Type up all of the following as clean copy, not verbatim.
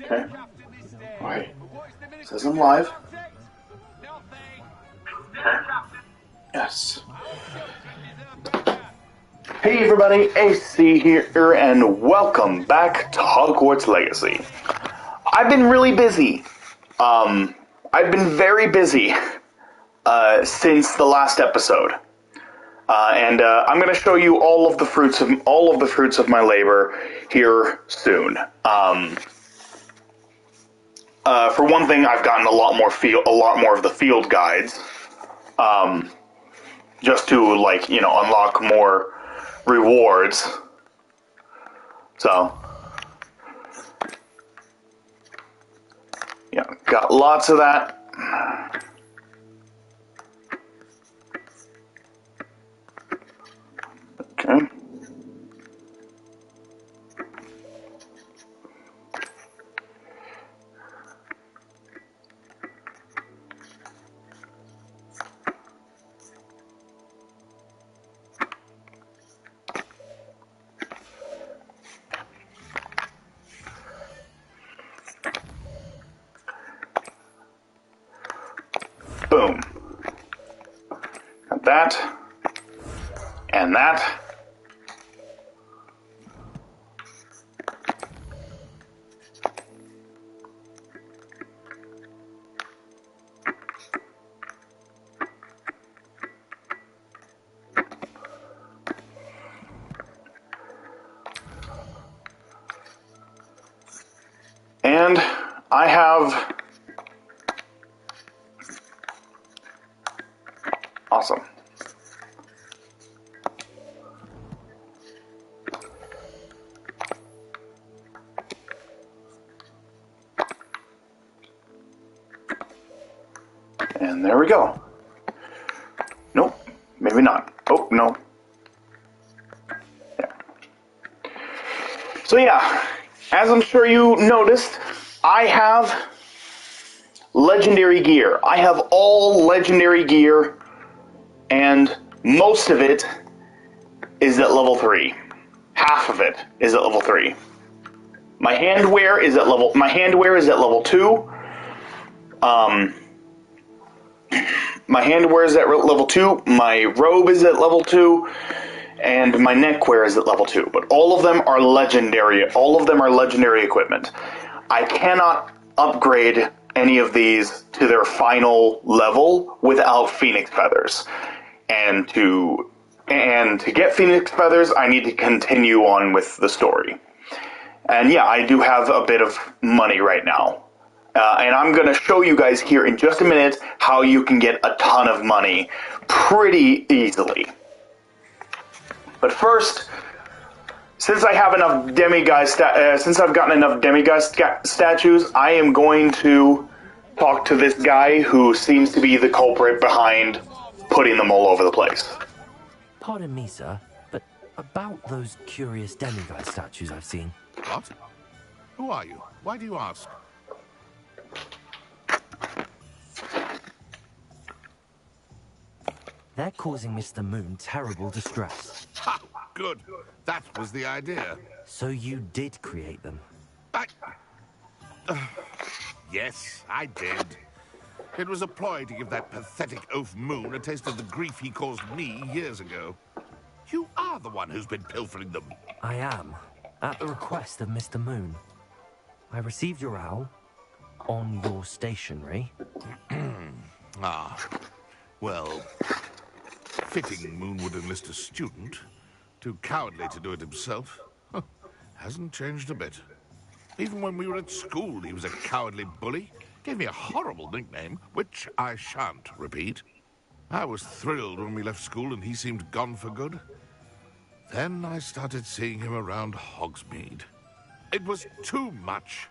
Okay. Alright. Says I'm live. Okay. Yes. Hey everybody, AC here, and welcome back to Hogwarts Legacy. I've been really busy. I've been very busy since the last episode, and I'm going to show you all of the fruits of my labor here soon. For one thing, I've gotten a lot more of the field guides, just to unlock more rewards. So, yeah, got lots of that. Okay. Boom. Got that. And that. And I have... Awesome. And there we go. Nope, maybe not. Oh, no. Yeah. So yeah, as I'm sure you noticed, I have legendary gear. I have all legendary gear, and most of it is at level 3. Half of it is at level 3. My handwear is at level 2. My handwear is at level 2, my robe is at level 2, and my neckwear is at level 2. But all of them are legendary. All of them are legendary equipment. I cannot upgrade any of these to their final level without Phoenix Feathers. And to get Phoenix Feathers, I need to continue on with the story. And yeah, I do have a bit of money right now. And I'm going to show you guys here in just a minute how you can get a ton of money pretty easily. But first, since I have enough since I've gotten enough demigod statues, I am going to talk to this guy who seems to be the culprit behind putting them all over the place. Pardon me, sir, but about those curious demigod statues I've seen. What? Who are you? Why do you ask? They're causing Mr. Moon terrible distress. Ha! Good. That was the idea. So you did create them? Yes, I did. It was a ploy to give that pathetic oaf Moon a taste of the grief he caused me years ago. You are the one who's been pilfering them. I am, at the request of Mr. Moon. I received your owl on your stationery. Well, fitting Moon would enlist a student. Too cowardly to do it himself. Hasn't changed a bit. Even when we were at school, he was a cowardly bully. Gave me a horrible nickname, which I shan't repeat. I was thrilled when we left school and he seemed gone for good. Then I started seeing him around Hogsmeade. It was too much.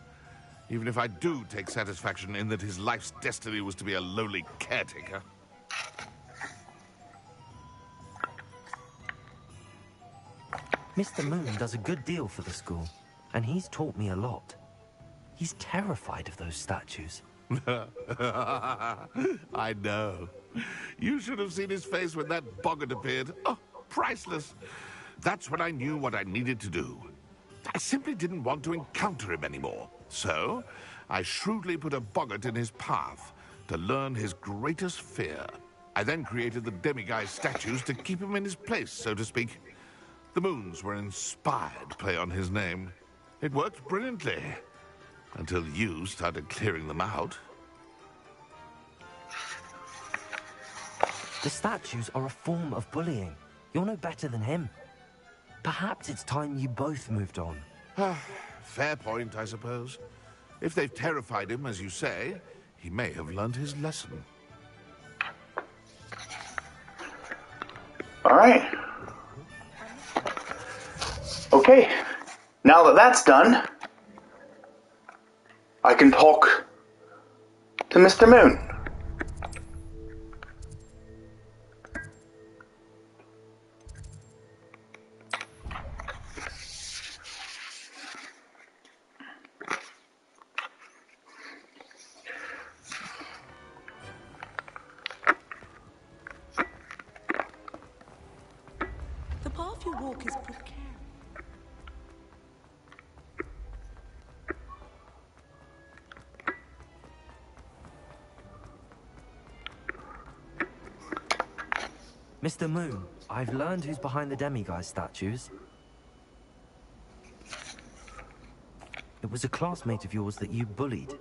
Even if I do take satisfaction in that his life's destiny was to be a lowly caretaker. Mr. Moon does a good deal for the school, and he's taught me a lot. He's terrified of those statues. I know. You should have seen his face when that boggart appeared. Oh, priceless. That's when I knew what I needed to do. I simply didn't want to encounter him anymore. So, I shrewdly put a boggart in his path to learn his greatest fear. I then created the demiguise statues to keep him in his place, so to speak. The moons were an inspired play on his name. It worked brilliantly, until you started clearing them out. The statues are a form of bullying. You're no better than him. Perhaps it's time you both moved on. Fair point, I suppose. If they've terrified him, as you say, he may have learned his lesson. All right. Okay. Now that that's done, I can talk to Mr. Moon. The path you walk is precarious. Mr. Moon, I've learned who's behind the demiguise statues. It was a classmate of yours that you bullied,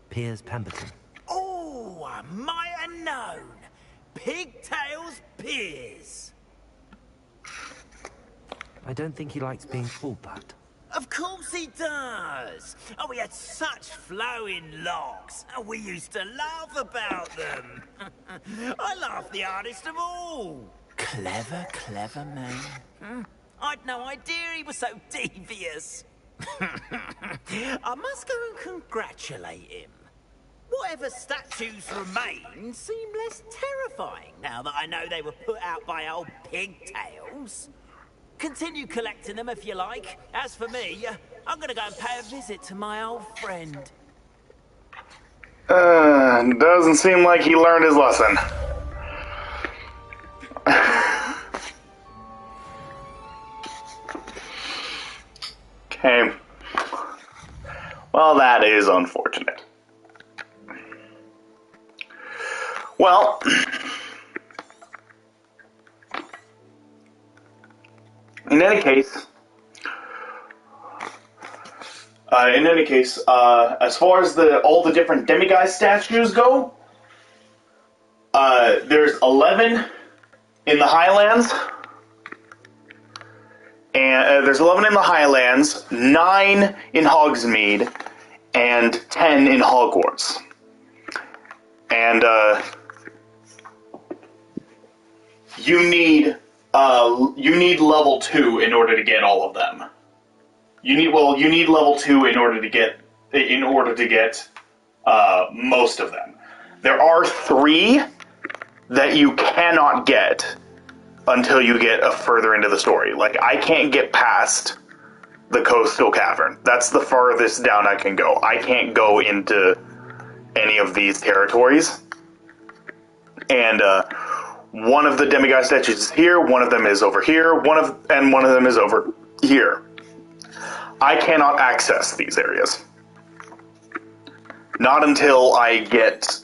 Piers Pemberton. Oh, I might have known. Pigtails Piers. I don't think he likes being called that. Of course he does. Oh, he had such flowing locks. Oh, we used to laugh about them. I laughed the hardest of all. Clever, clever man. I'd no idea he was so devious. I must go and congratulate him. Whatever statues remain seem less terrifying now that I know they were put out by old pigtails. Continue collecting them if you like. As for me, I'm gonna go and pay a visit to my old friend. Doesn't seem like he learned his lesson. Okay. Well, that is unfortunate. Well, in any case, as far as all the different demiguise statues go, there's 11 in the Highlands, and there's 11 in the Highlands, 9 in Hogsmeade, and 10 in Hogwarts. And you need level 2 in order to get all of them. You need level 2 in order to get most of them. There are 3 that you cannot get until you get further into the story. Like, I can't get past the Coastal Cavern. That's the farthest down I can go. I can't go into any of these territories. And one of the demiguise statues is here, one of them is over here, one of them is over here. I cannot access these areas. Not until I get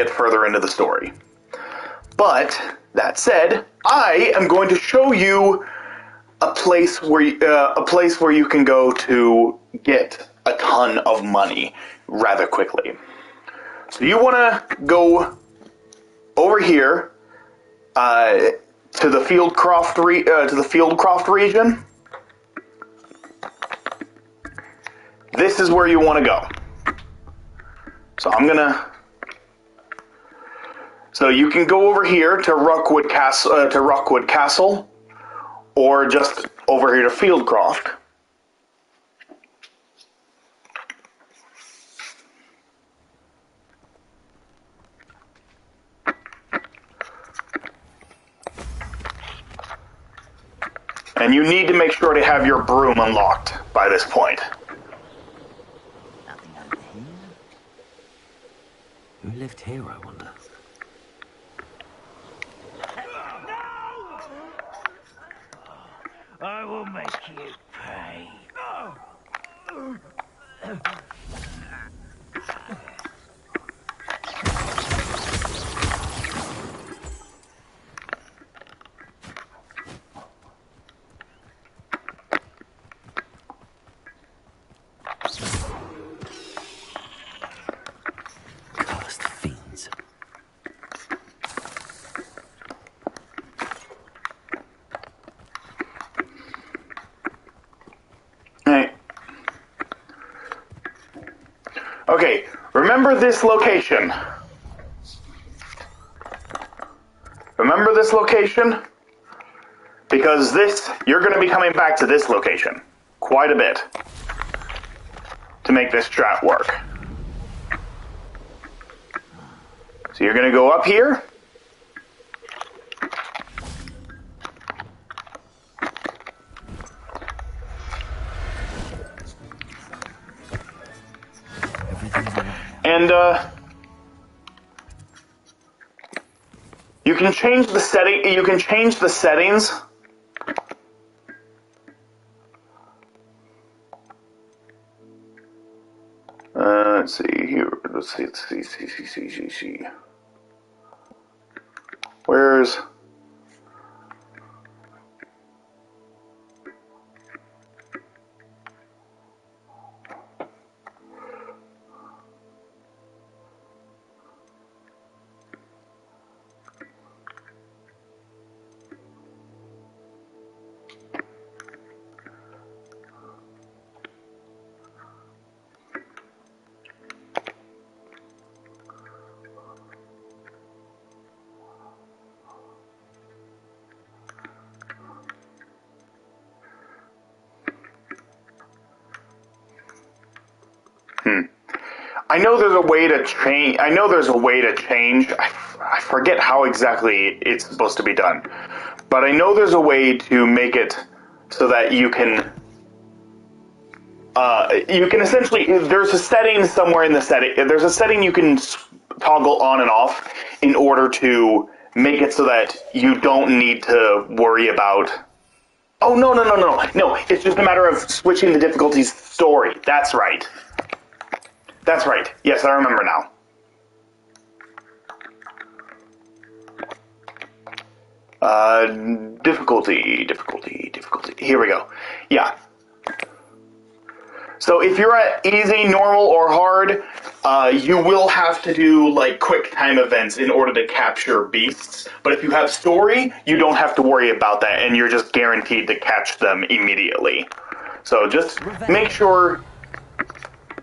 further into the story. But that said, I am going to show you a place where you can go to get a ton of money rather quickly. So you want to go over here to the Fieldcroft region. This is where you want to go. So you can go over here to Rookwood Castle, or just over here to Fieldcroft. And you need to make sure to have your broom unlocked by this point. Nothing over here. Who lived here, I wonder? will make you pay. Cursed fiends. Hey. Okay, remember this location. Remember this location? Because you're going to be coming back to this location quite a bit to make this strat work. So you're going to go up here. And, you can change the settings. Let's see here. Let's see. Where's... I know there's a way to change. I forget how exactly it's supposed to be done. But I know there's a way to make it so that you can essentially, there's a setting somewhere in the setting. There's a setting you can toggle on and off in order to make it so that you don't need to worry about... Oh, no. No, it's just a matter of switching the difficulties story. That's right. Yes, I remember now. Difficulty. Here we go. Yeah. So if you're at easy, normal, or hard, you will have to do like quick time events in order to capture beasts. But if you have story, you don't have to worry about that, and you're just guaranteed to catch them immediately. So just make sure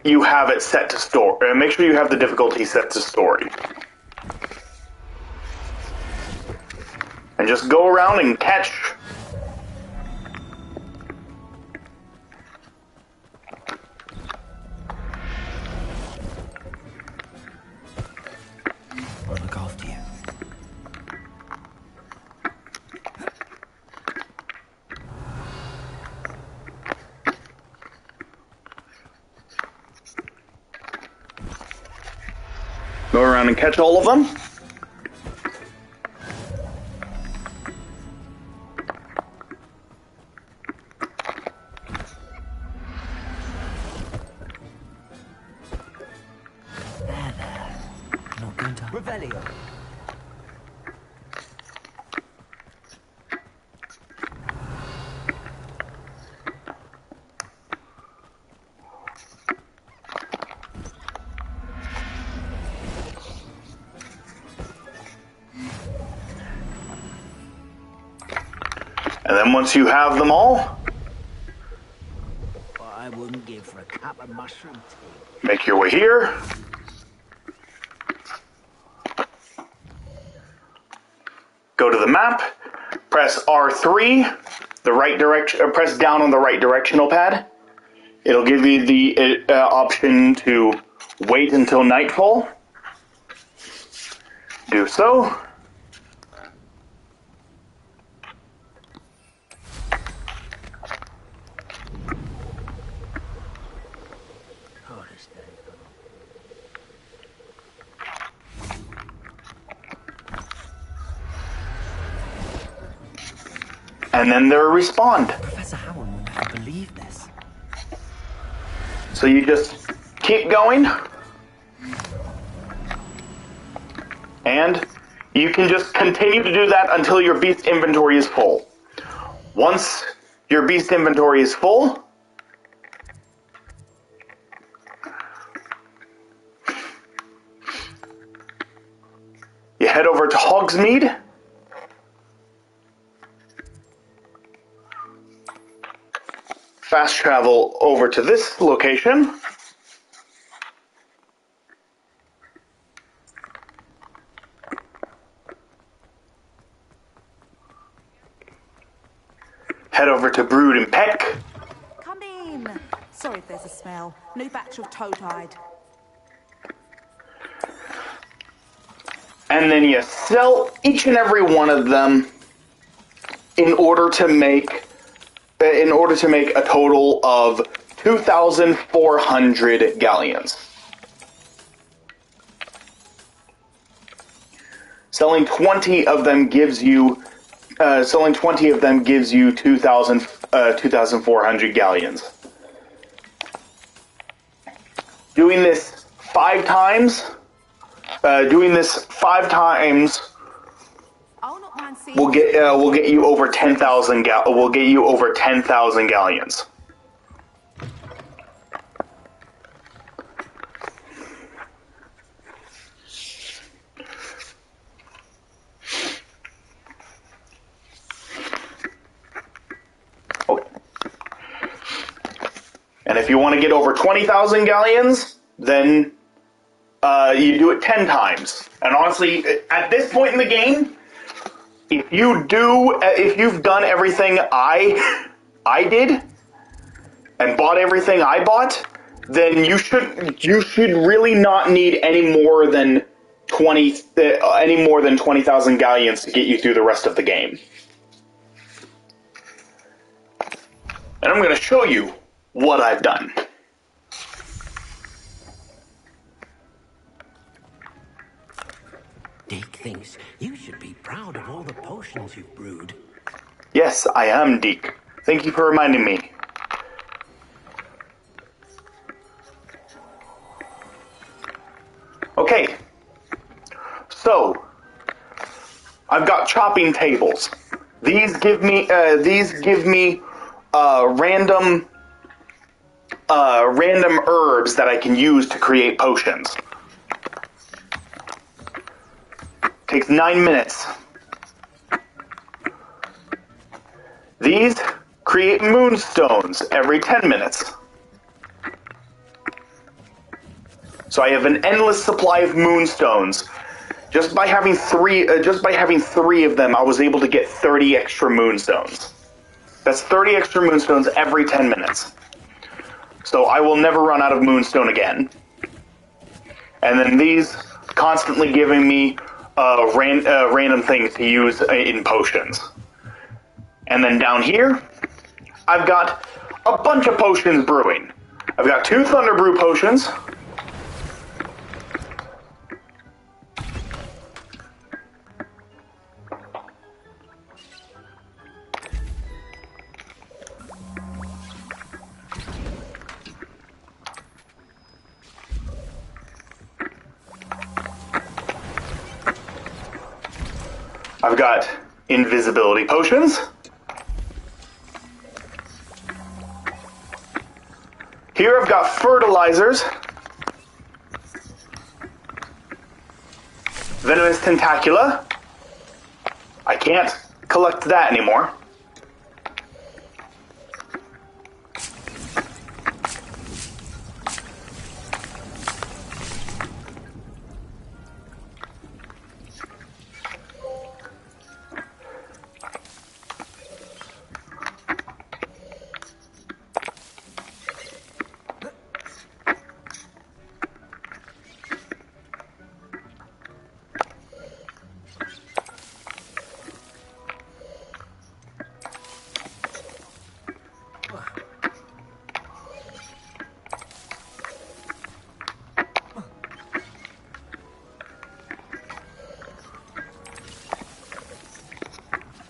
you have it set to story. Make sure you have the difficulty set to story. And just go around and catch. I'll look after you. Go around and catch all of them. Not going to... Revelio. And then once you have them all, I wouldn't give for a cup of mushroom tea. make your way here. Go to the map, press R3, the right direction, press down on the right directional pad. It'll give you the option to wait until nightfall. Do so. And then they're respawned. Professor So you just keep going, and you can just continue to do that until your beast inventory is full. Once your beast inventory is full, you head over to Hogsmeade. Fast travel over to this location. Head over to Brood and Peck. Come in. Sorry if there's a smell. New batch of toe-tied. And then you sell each and every one of them in order to make a total of 2,400 galleons. Selling 20 of them gives you 2,400 galleons. Doing this five times I'll not mind seeing will get you over 10,000 galleons. And if you want to get over 20,000 galleons, then you do it 10 times. And honestly, at this point in the game, if you've done everything I did and bought everything I bought, then you should really not need any more than 20,000 galleons to get you through the rest of the game. And I'm going to show you what I've done. Deke thinks you should be proud of all the potions you've brewed. Yes, I am, Deke. Thank you for reminding me. Okay. So, I've got chopping tables. These give me random herbs that I can use to create potions. Takes 9 minutes. These create moonstones every 10 minutes. So I have an endless supply of moonstones. Just by having three of them, I was able to get 30 extra moonstones. That's 30 extra moonstones every 10 minutes. So I will never run out of moonstone again. And then these constantly giving me random things to use in potions. And then down here, I've got a bunch of potions brewing. I've got 2 Thunder Brew potions. I've got invisibility potions. Here I've got fertilizers. Venomous Tentacula. I can't collect that anymore.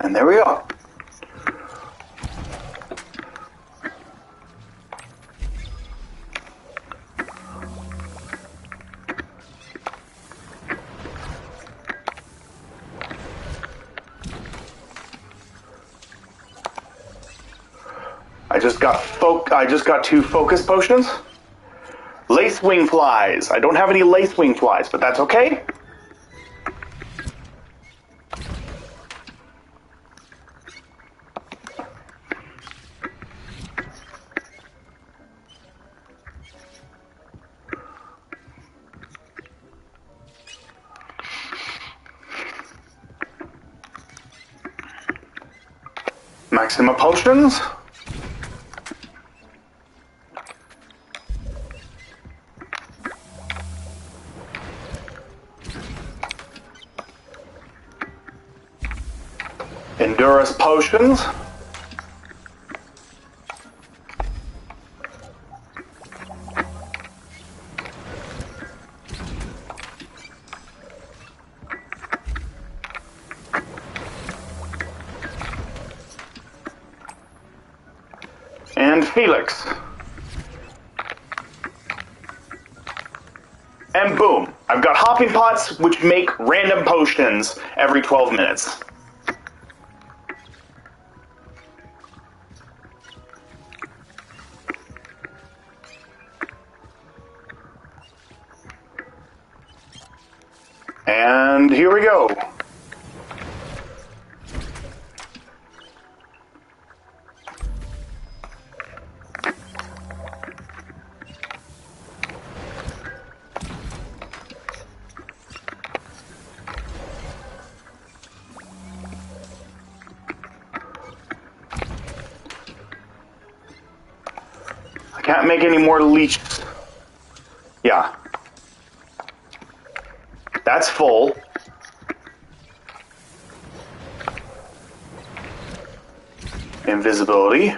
And there we are. I just got 2 focus potions. Lacewing flies. I don't have any lacewing flies, but that's okay. Maxima potions. Endurance potions. And Felix. And boom, I've got hopping pots which make random potions every 12 minutes. And here we go. I can't make any more leeches. Yeah. That's full. Invisibility.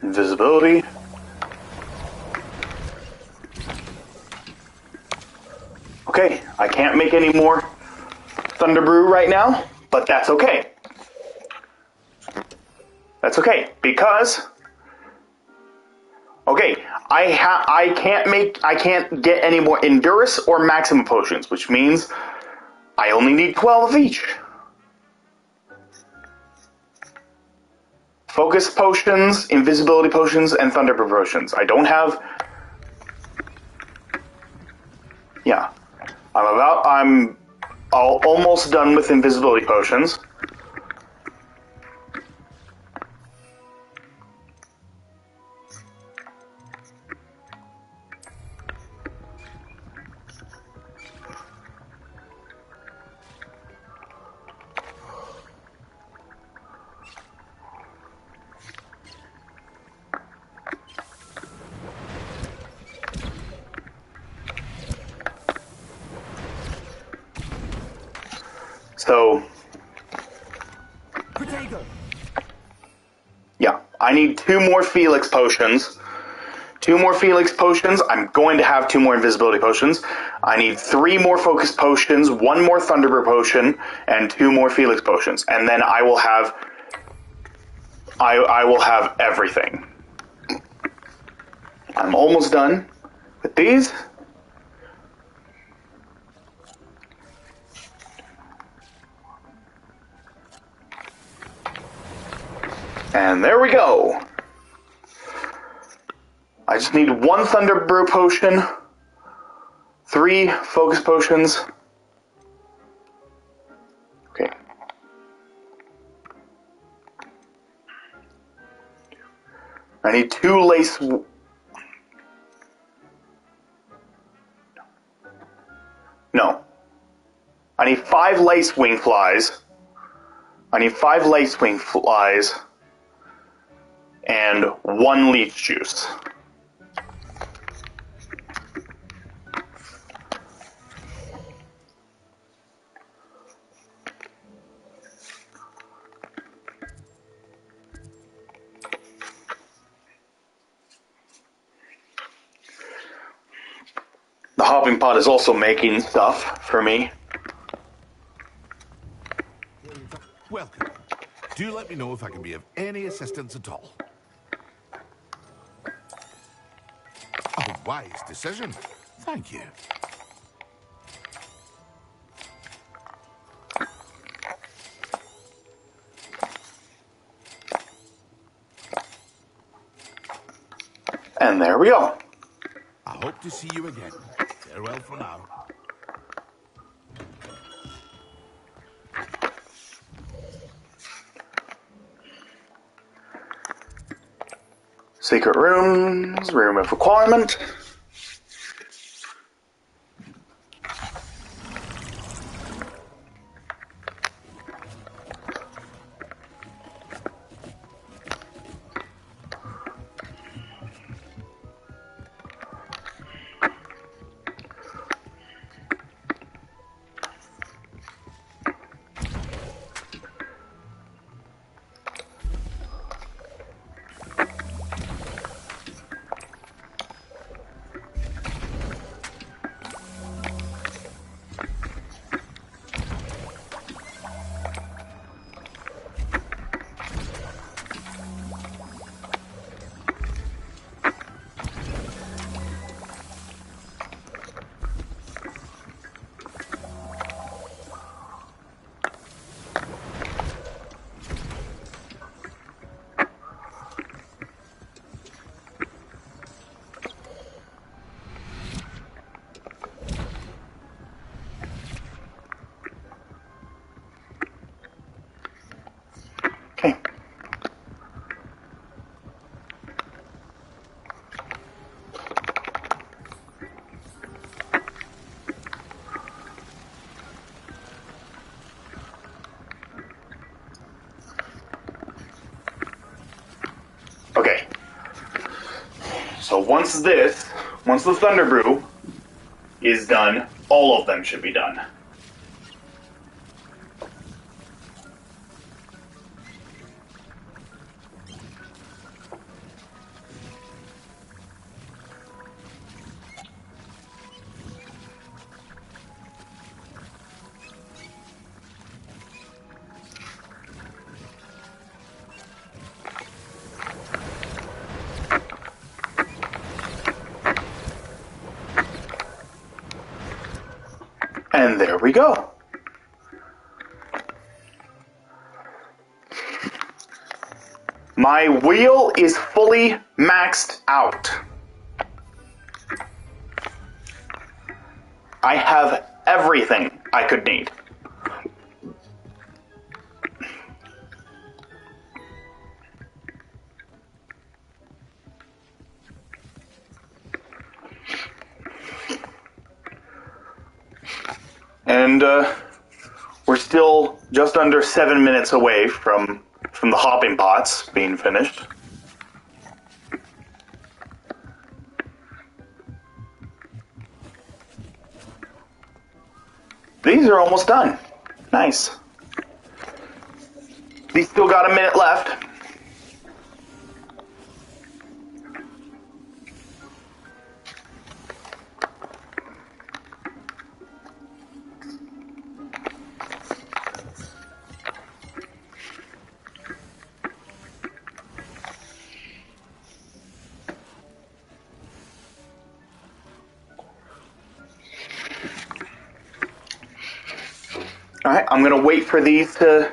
Invisibility. Okay, I can't make any more Thunder Brew right now, but that's okay. That's okay, because okay, I can't get any more Endurance or Maxima potions, which means I only need 12 of each. Focus potions, invisibility potions, and Thunder Brew potions. I don't have. Yeah, I'm almost done with invisibility potions. So, yeah, I need 2 more Felix potions. 2 more Felix potions. I'm going to have 2 more invisibility potions. I need 3 more focus potions, 1 more Thunderbird potion, and 2 more Felix potions. And then I will have I will have everything. I'm almost done with these. And there we go. I just need 1 Thunder Brew potion, 3 focus potions. Okay. I need 2 lace. No. I need 5 lace wing flies. I need 5 lace wing flies. And 1 leech juice. The hopping pot is also making stuff for me. Welcome. Do let me know if I can be of any assistance at all. A wise decision. Thank you. And there we go. I hope to see you again. Farewell for now. Secret rooms, room of requirement. Okay. Okay. So once the Thunder Brew is done, all of them should be done. And there we go. My wheel is fully maxed out. I have everything I could need. And we're still just under 7 minutes away from the hopping pots being finished. These are almost done. Nice. These still got a minute left. All right, I'm gonna wait for these to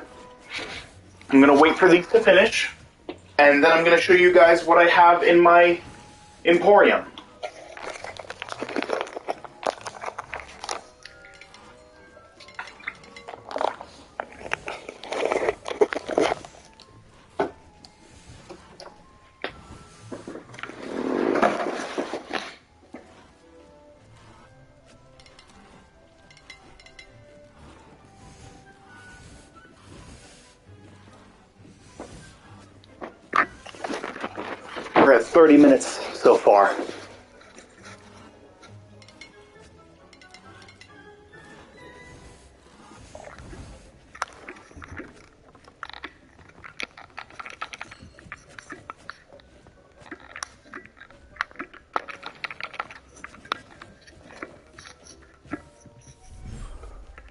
finish, and then I'm gonna show you guys what I have in my emporium. We're at 30 minutes so far.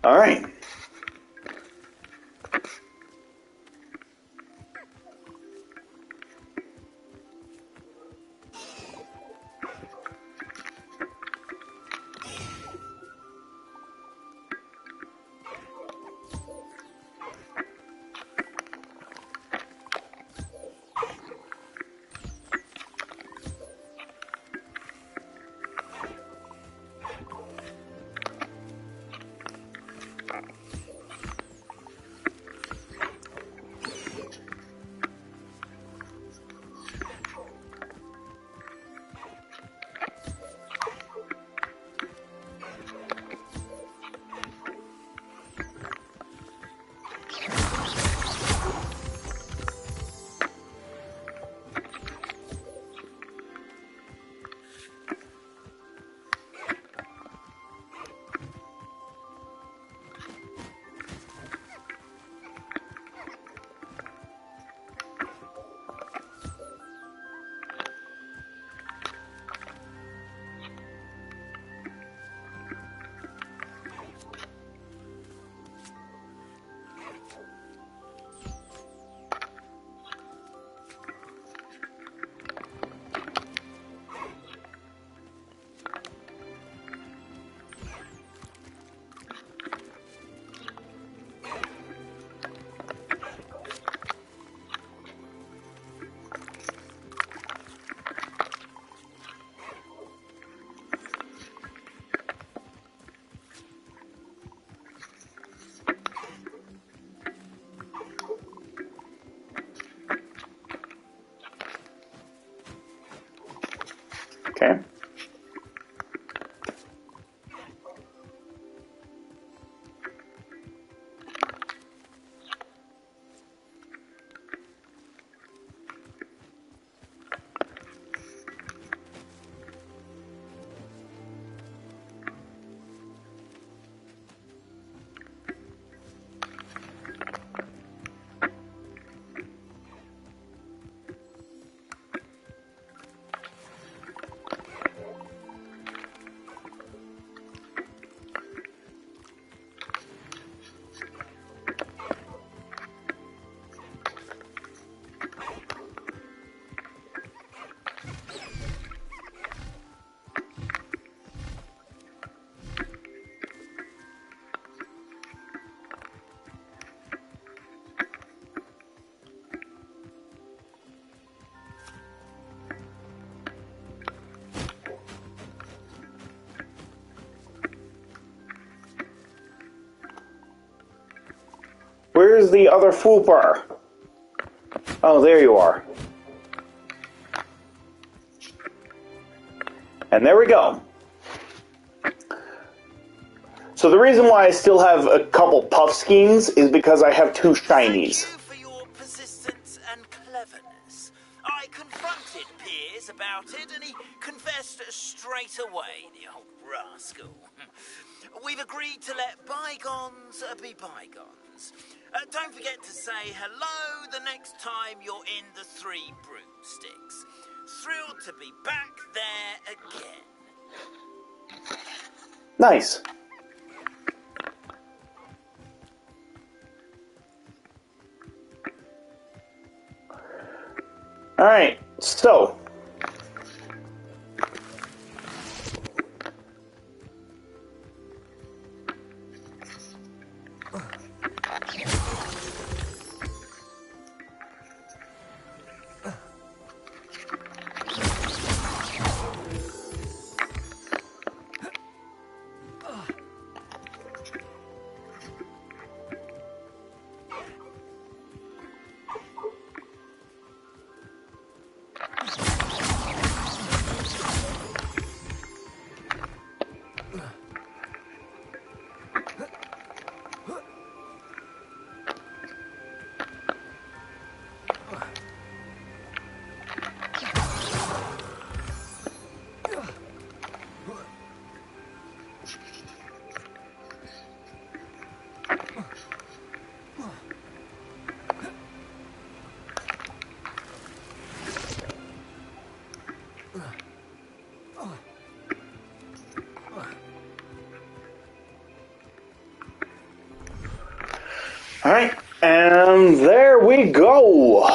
All right. Okay. Where's the other fooper? Oh, there you are. And there we go. So the reason why I still have a couple puff schemes is because I have 2 shinies. Thank you for your persistence and cleverness. I confronted Piers about it, and he confessed straight away, the old rascal. We've agreed to let bygones be bygones. Don't forget to say hello the next time you're in the 3 Broomsticks. Thrilled to be back there again. Nice. Alright, so alright, and there we go.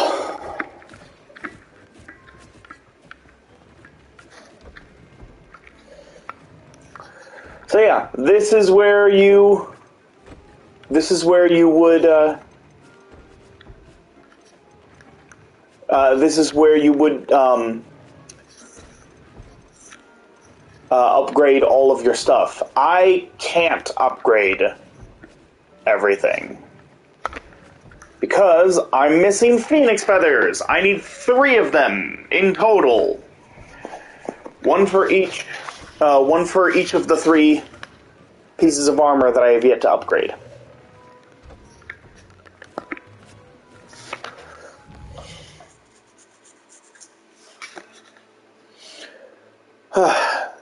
So yeah, this is where you would this is where you would upgrade all of your stuff. I can't upgrade everything. Because I'm missing phoenix feathers. I need 3 of them in total. One for each of the 3 pieces of armor that I have yet to upgrade.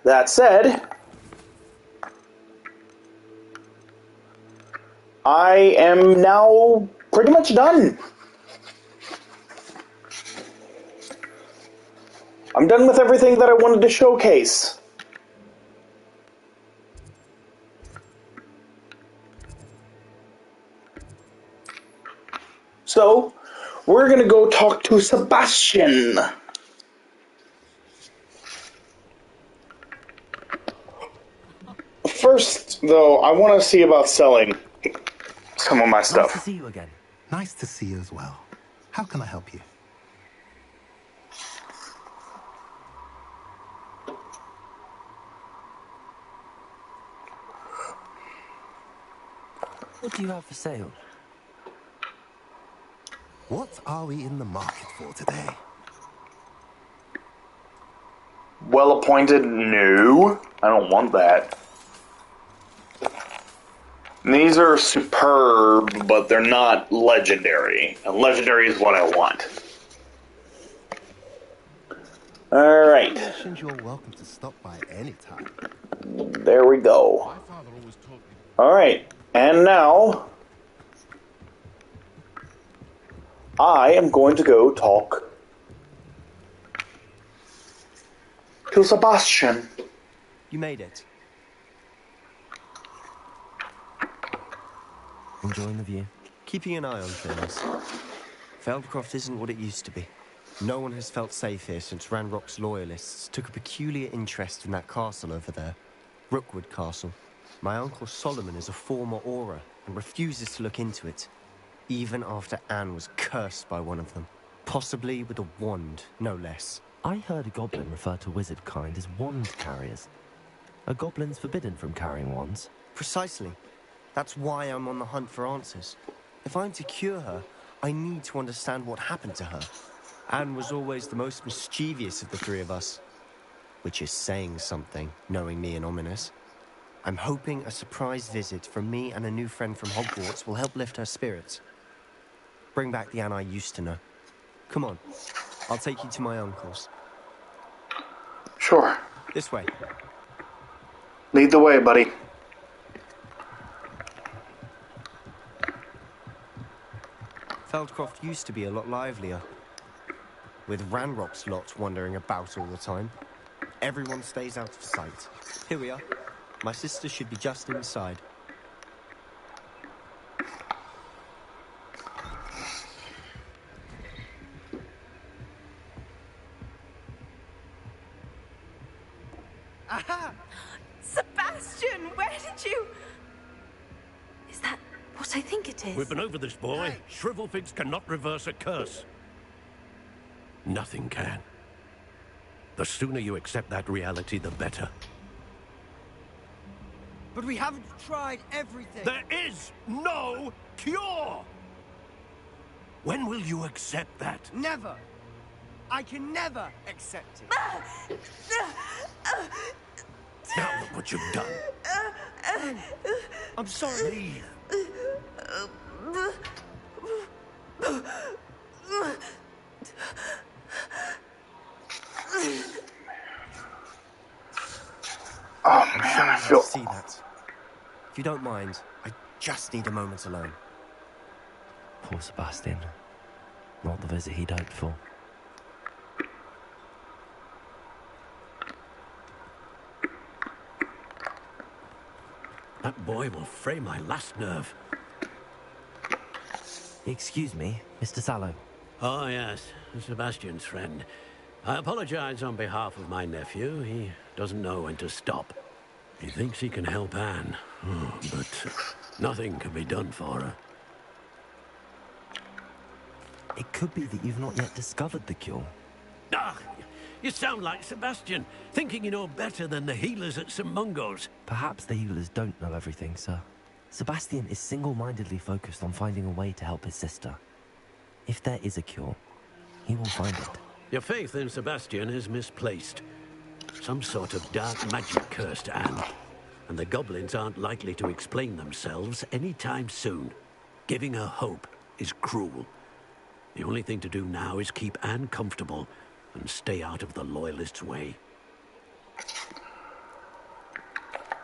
That said, I am now pretty much done. I'm done with everything that I wanted to showcase. So, we're gonna go talk to Sebastian. First, though, I want to see about selling some of my stuff. Nice to see you again. Nice to see you as well. How can I help you? What do you have for sale? What are we in the market for today? Well appointed? No. I don't want that. These are superb, but they're not legendary. And legendary is what I want. Alright. You're welcome to stop by any time. There we go. My father always taught me. Alright. And now, I am going to go talk to Sebastian. You made it. Enjoying the view? Keeping an eye on things. Feldcroft isn't what it used to be. No one has felt safe here since Ranrock's loyalists took a peculiar interest in that castle over there. Rookwood Castle. My uncle Solomon is a former Auror and refuses to look into it, even after Anne was cursed by one of them. Possibly with a wand, no less. I heard a goblin refer to wizard kind as wand carriers. Are goblins forbidden from carrying wands? Precisely. That's why I'm on the hunt for answers. If I'm to cure her, I need to understand what happened to her. Anne was always the most mischievous of the 3 of us. Which is saying something, knowing me and Ominous. I'm hoping a surprise visit from me and a new friend from Hogwarts will help lift her spirits. Bring back the Anne I used to know. Come on, I'll take you to my uncle's. Sure. This way. Lead the way, buddy. Feldcroft used to be a lot livelier. With Ranrock's lot wandering about all the time. Everyone stays out of sight. Here we are. My sister should be just inside. Aha! Sebastian, where did you... Is that what I think it is? We've been over this, boy. Shrivelfigs cannot reverse a curse. Nothing can. The sooner you accept that reality, the better. But we haven't tried everything. There is no cure! When will you accept that? Never. I can never accept it. Now look what you've done. I'm sorry. Leave. Oh man, I feel... See that. If you don't mind, I just need a moment alone. Poor Sebastian. Not the visit he'd hoped for. That boy will fray my last nerve. Excuse me, Mr. Sallow. Oh, yes, Sebastian's friend. I apologize on behalf of my nephew. He doesn't know when to stop. He thinks he can help Anne, but nothing can be done for her. It could be that you've not yet discovered the cure. Ah, you sound like Sebastian, thinking you know better than the healers at St. Mungo's. Perhaps the healers don't know everything, sir. Sebastian is single-mindedly focused on finding a way to help his sister. If there is a cure, he will find it. Your faith in Sebastian is misplaced. Some sort of dark magic cursed Anne, and the goblins aren't likely to explain themselves anytime soon. Giving her hope is cruel. The only thing to do now is keep Anne comfortable and stay out of the Loyalists' way.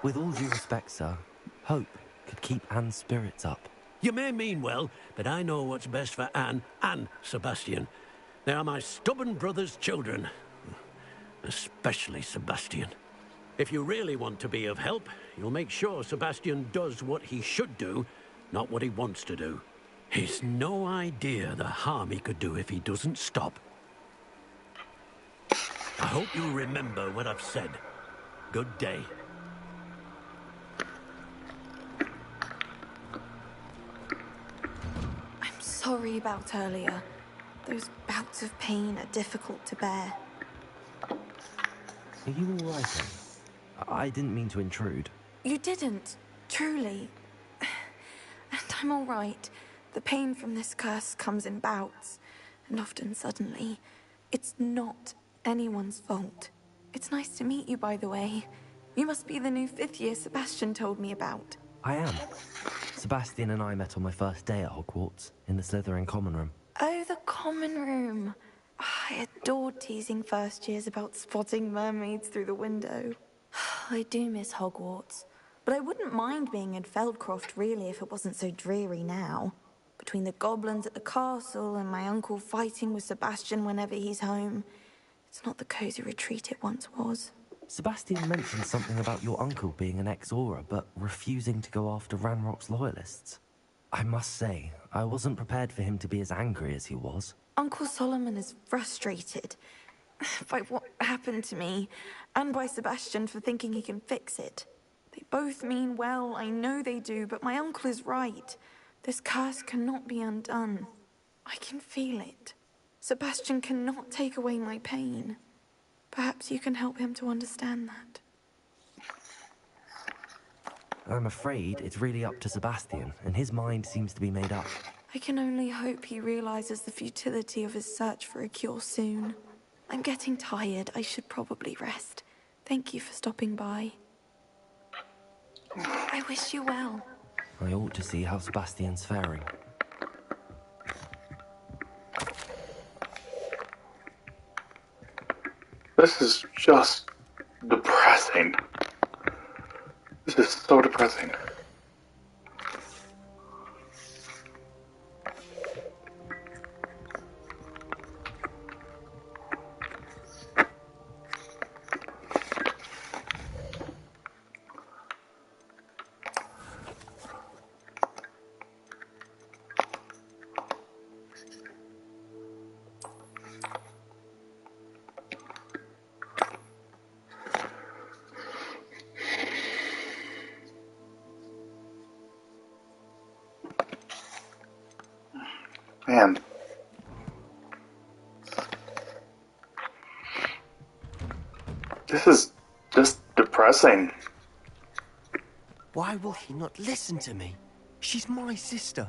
With all due respect, sir, hope could keep Anne's spirits up. You may mean well, but I know what's best for Anne and Sebastian. They are my stubborn brother's children. Especially Sebastian. If you really want to be of help, you'll make sure Sebastian does what he should do, not what he wants to do. He's no idea the harm he could do if he doesn't stop. I hope you'll remember what I've said. Good day. I'm sorry about earlier. Those bouts of pain are difficult to bear. Are you all right, then? I didn't mean to intrude. You didn't, truly. And I'm all right. The pain from this curse comes in bouts, and often suddenly. It's not anyone's fault. It's nice to meet you, by the way. You must be the new 5th year Sebastian told me about. I am. Sebastian and I met on my first day at Hogwarts, in the Slytherin common room. Oh, the common room. I adored teasing first years about spotting mermaids through the window. I do miss Hogwarts, but I wouldn't mind being in Feldcroft really if it wasn't so dreary now. Between the goblins at the castle and my uncle fighting with Sebastian whenever he's home, it's not the cozy retreat it once was. Sebastian mentioned something about your uncle being an ex-Auror, but refusing to go after Ranrock's Loyalists. I must say, I wasn't prepared for him to be as angry as he was. Uncle Solomon is frustrated by what happened to me, and by Sebastian for thinking he can fix it. They both mean well, I know they do, but my uncle is right. This curse cannot be undone. I can feel it. Sebastian cannot take away my pain. Perhaps you can help him to understand that. I'm afraid it's really up to Sebastian, and his mind seems to be made up. I can only hope he realizes the futility of his search for a cure soon. I'm getting tired. I should probably rest. Thank you for stopping by. I wish you well. I ought to see how Sebastian's faring. This is just depressing. This is so depressing. Man. This is just depressing. Why will he not listen to me? She's my sister.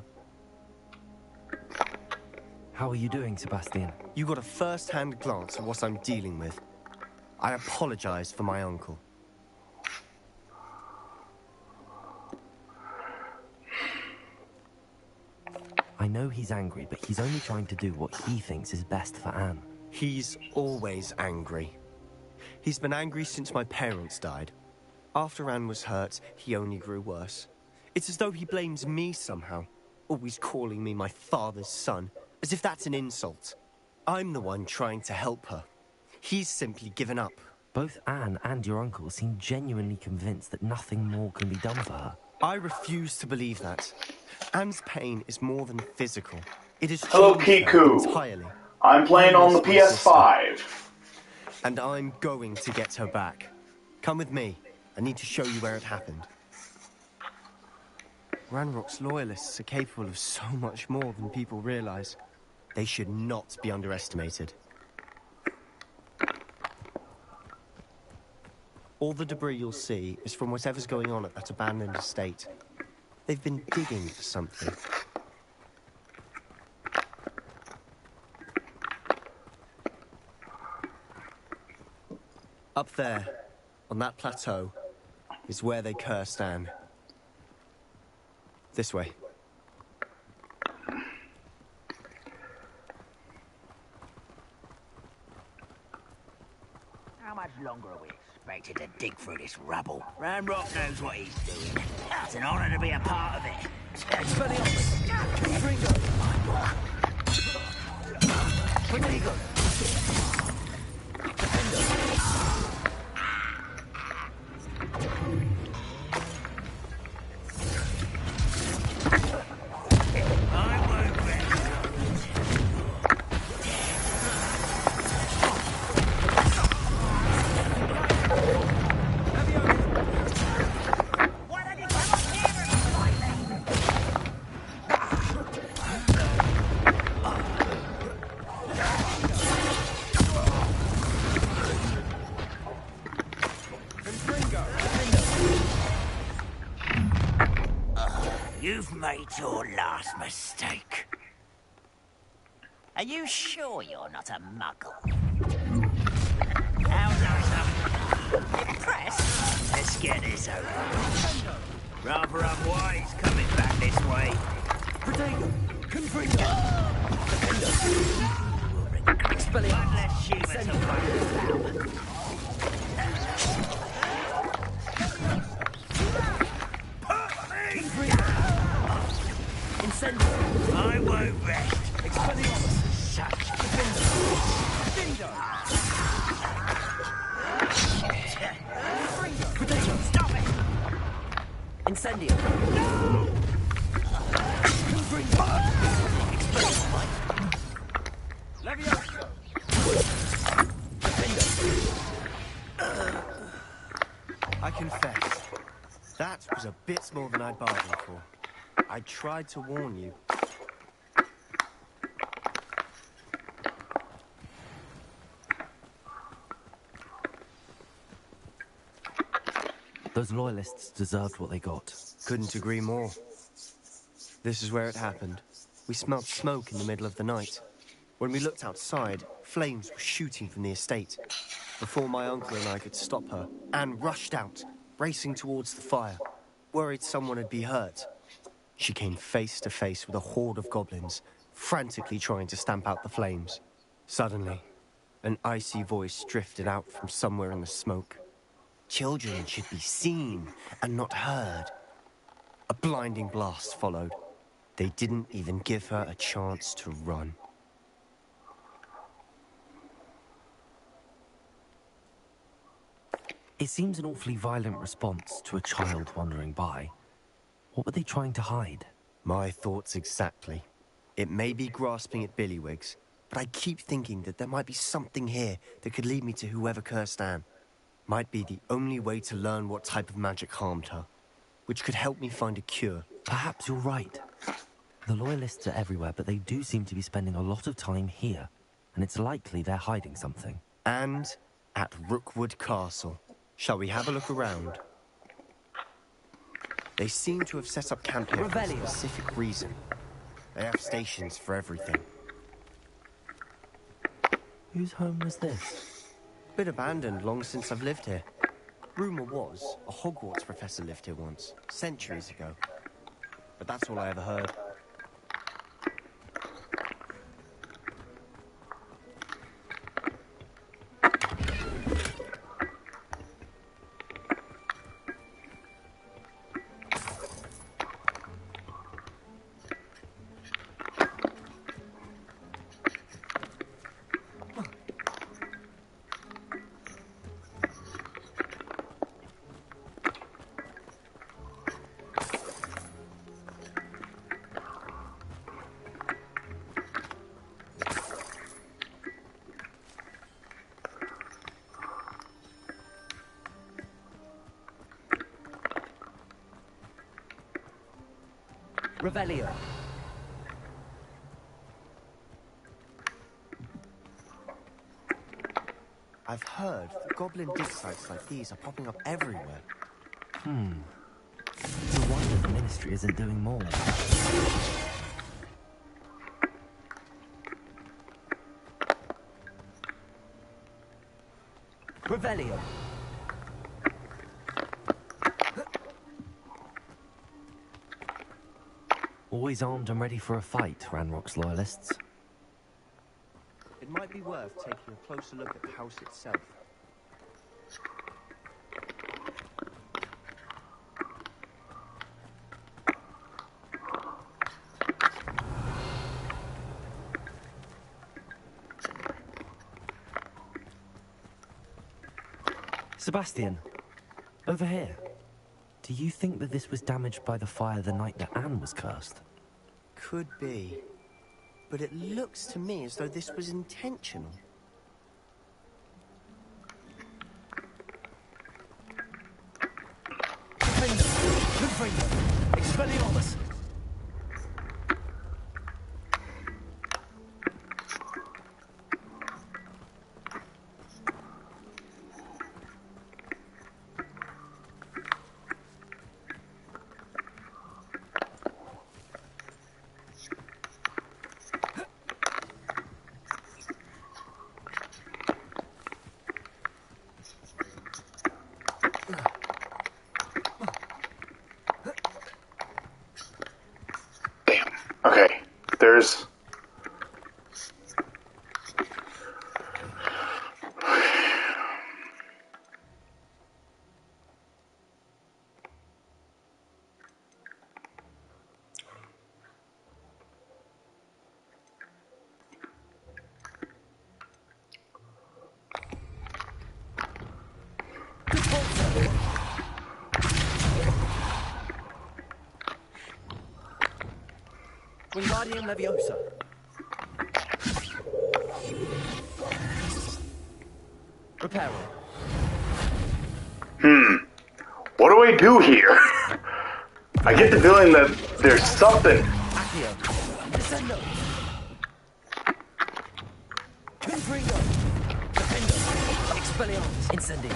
How are you doing, Sebastian? You got a first-hand glance at what I'm dealing with. I apologize for my uncle. I know he's angry, but he's only trying to do what he thinks is best for Anne. He's always angry. He's been angry since my parents died. After Anne was hurt, he only grew worse. It's as though he blames me somehow, always calling me my father's son, as if that's an insult. I'm the one trying to help her. He's simply given up. Both Anne and your uncle seem genuinely convinced that nothing more can be done for her. I refuse to believe that. Anne's pain is more than physical. It is Hello, changed her Kiku. entirely. I'm playing on the PS5. And I'm going to get her back. Come with me. I need to show you where it happened. Ranrock's Loyalists are capable of so much more than people realize. They should not be underestimated. All the debris you'll see is from whatever's going on at that abandoned estate. They've been digging for something. Up there, on that plateau, is where they cursed Anne. This way. How much longer are we expected to dig through this rubble? Ranrock knows what he's doing. It's an honor to be a part of it. You've made your last mistake. Are you sure you're not a muggle? How nice of you. Impressed? Let's get this over. Rather unwise coming back this way. One less human to worry about. I won't rest. Such Stop it! Incendio! No! I confess, that was a bit more than I'd bargained for. I tried to warn you. Those loyalists deserved what they got. Couldn't agree more. This is where it happened. We smelled smoke in the middle of the night. When we looked outside, flames were shooting from the estate. Before my uncle and I could stop her, Anne rushed out, racing towards the fire, worried someone had been hurt. She came face to face with a horde of goblins, frantically trying to stamp out the flames. Suddenly, an icy voice drifted out from somewhere in the smoke. Children should be seen and not heard. A blinding blast followed. They didn't even give her a chance to run. It seems an awfully violent response to a child wandering by. What were they trying to hide? My thoughts exactly. It may be grasping at Billywigs, but I keep thinking that there might be something here that could lead me to whoever cursed Anne. Might be the only way to learn what type of magic harmed her, which could help me find a cure. Perhaps you're right. The loyalists are everywhere, but they do seem to be spending a lot of time here, and it's likely they're hiding something. And at Rookwood Castle. Shall we have a look around? They seem to have set up camp here for a specific reason. They have stations for everything. Whose home was this? Been abandoned long since I've lived here. Rumour was a Hogwarts professor lived here once, centuries ago. But that's all I ever heard. Revelio. I've heard that goblin dig sites like these are popping up everywhere. No wonder the Ministry history isn't doing more. Revelio. Always armed and ready for a fight, Ranrock's loyalists. It might be worth taking a closer look at the house itself. Sebastian, over here. Do you think that this was damaged by the fire the night that Anne was cursed? Could be. But it looks to me as though this was intentional. Expelliarmus! Okay, there's... Wingardium Leviosa. Reparo. What do I do here? I get the feeling that there's something. Accio. Descendo. Confringo. Defendo. Expelliarmus. Incendio.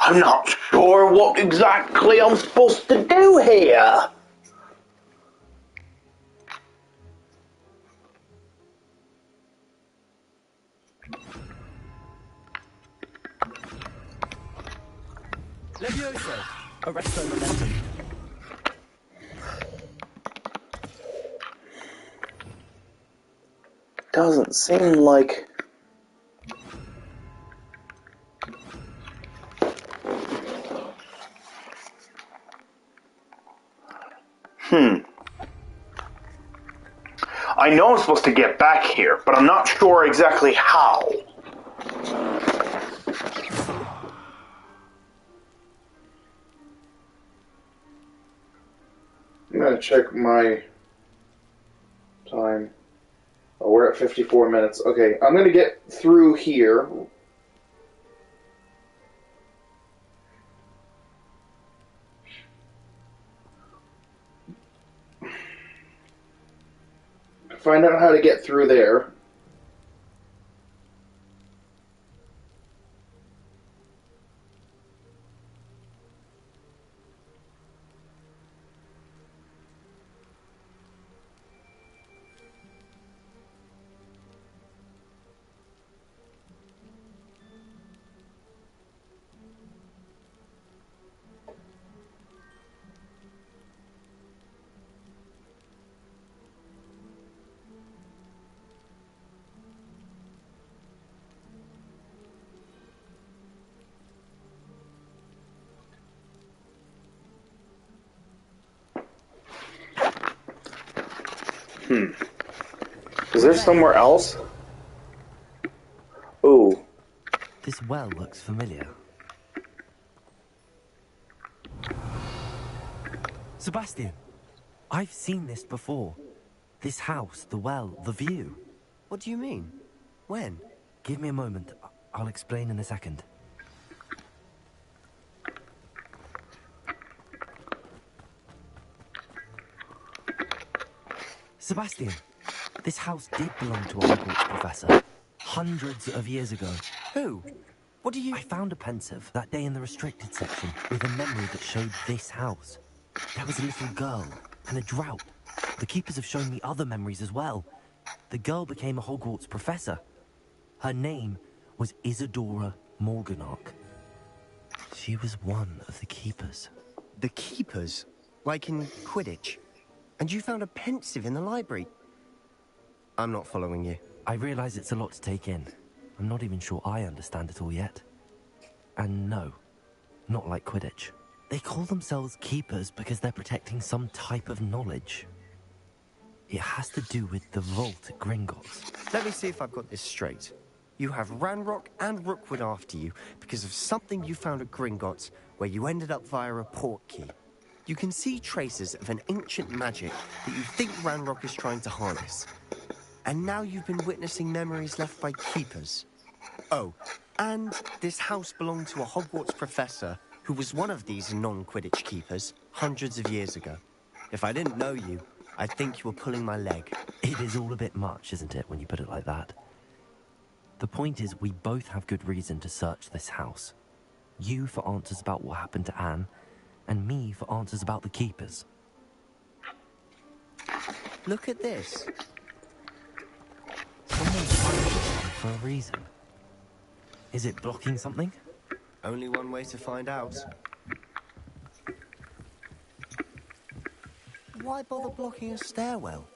I'm not sure what exactly I'm supposed to do here. Levioso. Arresto momentum. Doesn't seem like... I know I'm supposed to get back here, but I'm not sure exactly how. I'm gonna check my time. Oh, we're at 54 minutes. Okay, I'm gonna get through here. Find out how to get through there. Is there somewhere else? Ooh. This well looks familiar. Sebastian, I've seen this before. This house, the well, the view. What do you mean? When? Give me a moment. I'll explain in a second. Sebastian, this house did belong to a Hogwarts professor. Hundreds of years ago. Who? What do you... I found a pensive that day in the restricted section with a memory that showed this house. There was a little girl and a drought. The keepers have shown me other memories as well. The girl became a Hogwarts professor. Her name was Isadora Morganach. She was one of the keepers. The keepers? Like in Quidditch? And you found a pensive in the library? I'm not following you. I realize it's a lot to take in. I'm not even sure I understand it all yet. And no, not like Quidditch. They call themselves keepers because they're protecting some type of knowledge. It has to do with the vault at Gringotts. Let me see if I've got this straight. You have Ranrock and Rookwood after you because of something you found at Gringotts where you ended up via a portkey. You can see traces of an ancient magic that you think Ranrock is trying to harness. And now you've been witnessing memories left by keepers. Oh, and this house belonged to a Hogwarts professor who was one of these non-Quidditch keepers hundreds of years ago. If I didn't know you, I'd think you were pulling my leg. It is all a bit much, isn't it, when you put it like that? The point is, we both have good reason to search this house. You for answers about what happened to Anne, and me for answers about the keepers. Look at this. Someone's hiding this for a reason. Is it blocking something? Only one way to find out. Why bother blocking a stairwell?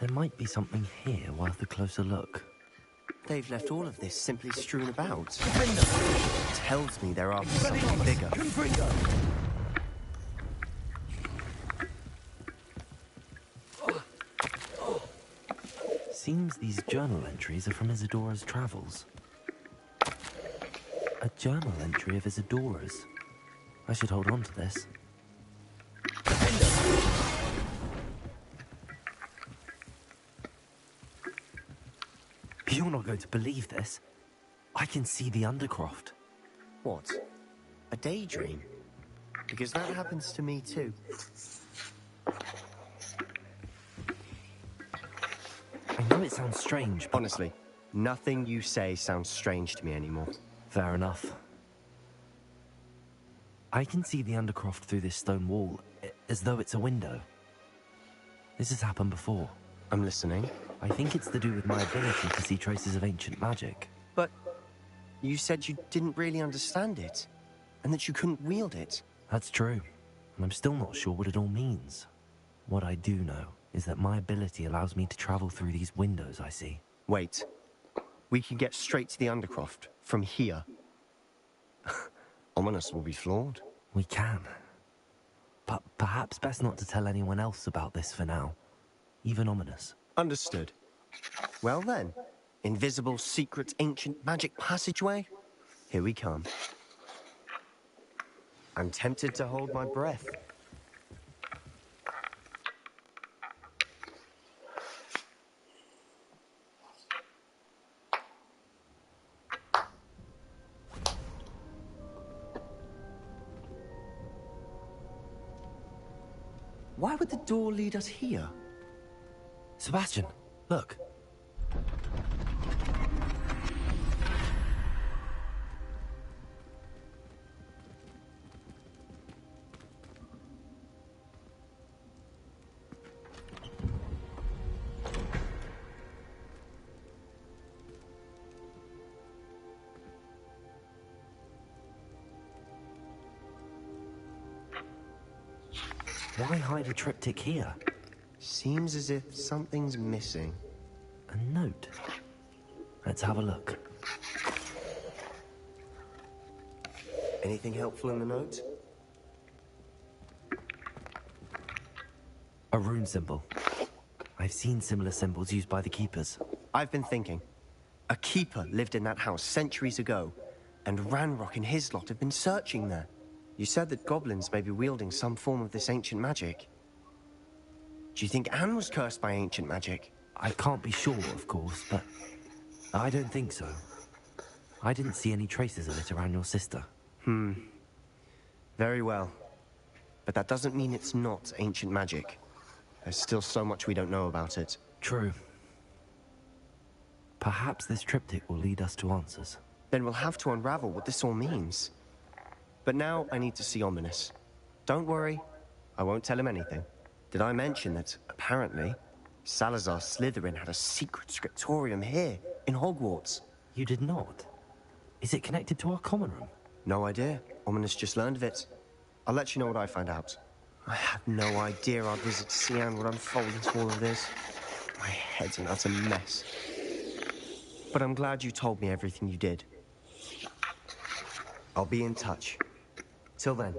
There might be something here worth a closer look. They've left all of this simply strewn about. Tells me they're after something bigger. Seems these journal entries are from Isadora's travels. A journal entry of Isadora's. I should hold on to this. You're not going to believe this. I can see the Undercroft. What? A daydream? Because that happens to me too. I know it sounds strange, but... Honestly, nothing you say sounds strange to me anymore. Fair enough. I can see the Undercroft through this stone wall, as though it's a window. This has happened before. I'm listening. I think it's to do with my ability to see traces of ancient magic. But you said you didn't really understand it, and that you couldn't wield it. That's true, and I'm still not sure what it all means. What I do know is that my ability allows me to travel through these windows I see. Wait. We can get straight to the Undercroft from here. Ominous will be flawed. We can. But perhaps best not to tell anyone else about this for now. Even Ominous. Understood. Well then, invisible, secret, ancient magic passageway? Here we come. I'm tempted to hold my breath. Why would the door lead us here? Sebastian, look. Why hide a triptych here? Seems as if something's missing. A note. Let's have a look. Anything helpful in the note? A rune symbol. I've seen similar symbols used by the keepers. I've been thinking. A keeper lived in that house centuries ago, and Ranrock and his lot have been searching there. You said that goblins may be wielding some form of this ancient magic. Do you think Anne was cursed by ancient magic? I can't be sure, of course, but I don't think so. I didn't see any traces of it around your sister. Very well. But that doesn't mean it's not ancient magic. There's still so much we don't know about it. True. Perhaps this triptych will lead us to answers. Then we'll have to unravel what this all means. But now I need to see Ominous. Don't worry, I won't tell him anything. Did I mention that, apparently, Salazar Slytherin had a secret scriptorium here, in Hogwarts? You did not? Is it connected to our common room? No idea. Ominous just learned of it. I'll let you know what I find out. I had no idea our visit to Cian would unfold into all of this. My head's an utter mess. But I'm glad you told me everything you did. I'll be in touch. Till then.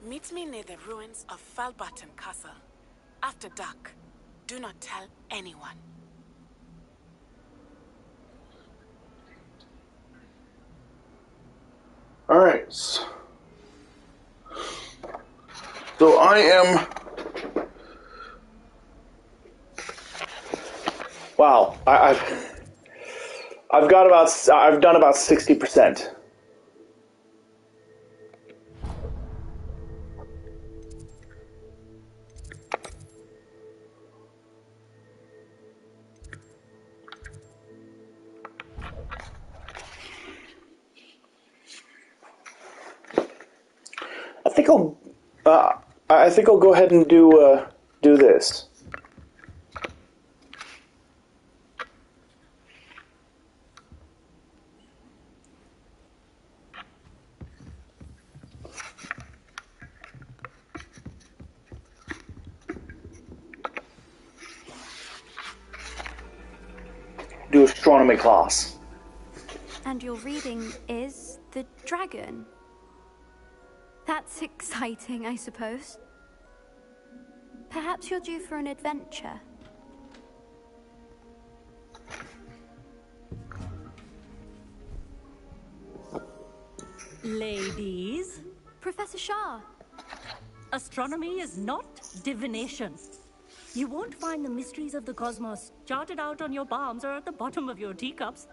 Meet me near the ruins of Falbaton Castle. After dark. Do not tell anyone. Alright. So I am... Wow. I've done about 60%. I think I'll go ahead and do this. Do astronomy class. And your reading is The Dragon. That's exciting, I suppose. Perhaps you're due for an adventure. Ladies, Professor Shah. astronomy is not divination. You won't find the mysteries of the cosmos charted out on your palms or at the bottom of your teacups.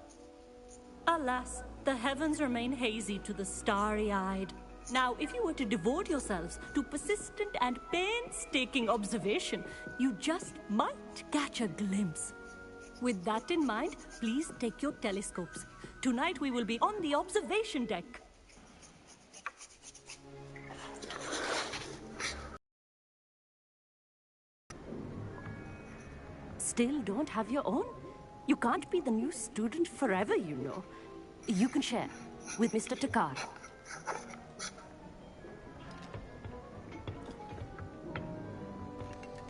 Alas, the heavens remain hazy to the starry-eyed. Now, if you were to devote yourselves to persistent and painstaking observation, you just might catch a glimpse. With that in mind, please take your telescopes. Tonight we will be on the observation deck. Still don't have your own? You can't be the new student forever, you know. You can share with Mr. Takar.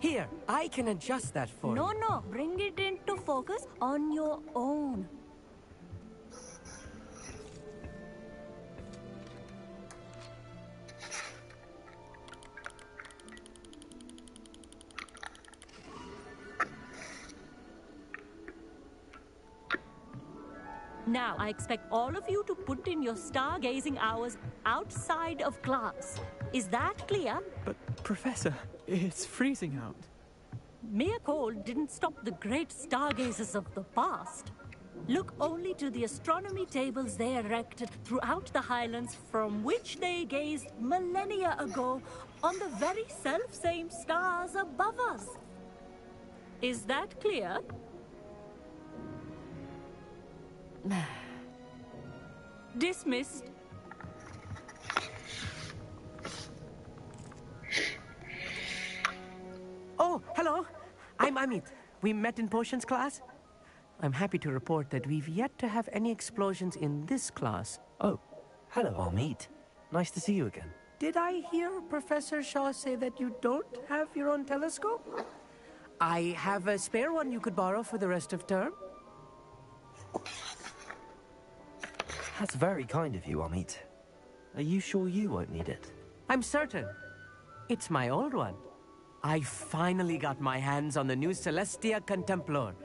Here, I can adjust that for you. No, bring it into focus on your own. Now, I expect all of you to put in your stargazing hours outside of class. Is that clear? But, Professor, it's freezing out. Mere cold didn't stop the great stargazers of the past. Look only to the astronomy tables they erected throughout the Highlands from which they gazed millennia ago on the very self-same stars above us. Is that clear? Dismissed. Oh, hello. I'm Amit. We met in potions class. I'm happy to report that we've yet to have any explosions in this class. Oh, hello, Amit. Nice to see you again. Did I hear Professor Shaw say that you don't have your own telescope? I have a spare one you could borrow for the rest of term. That's very kind of you, Amit. Are you sure you won't need it? I'm certain. It's my old one. I finally got my hands on the new Celestia Contemplar.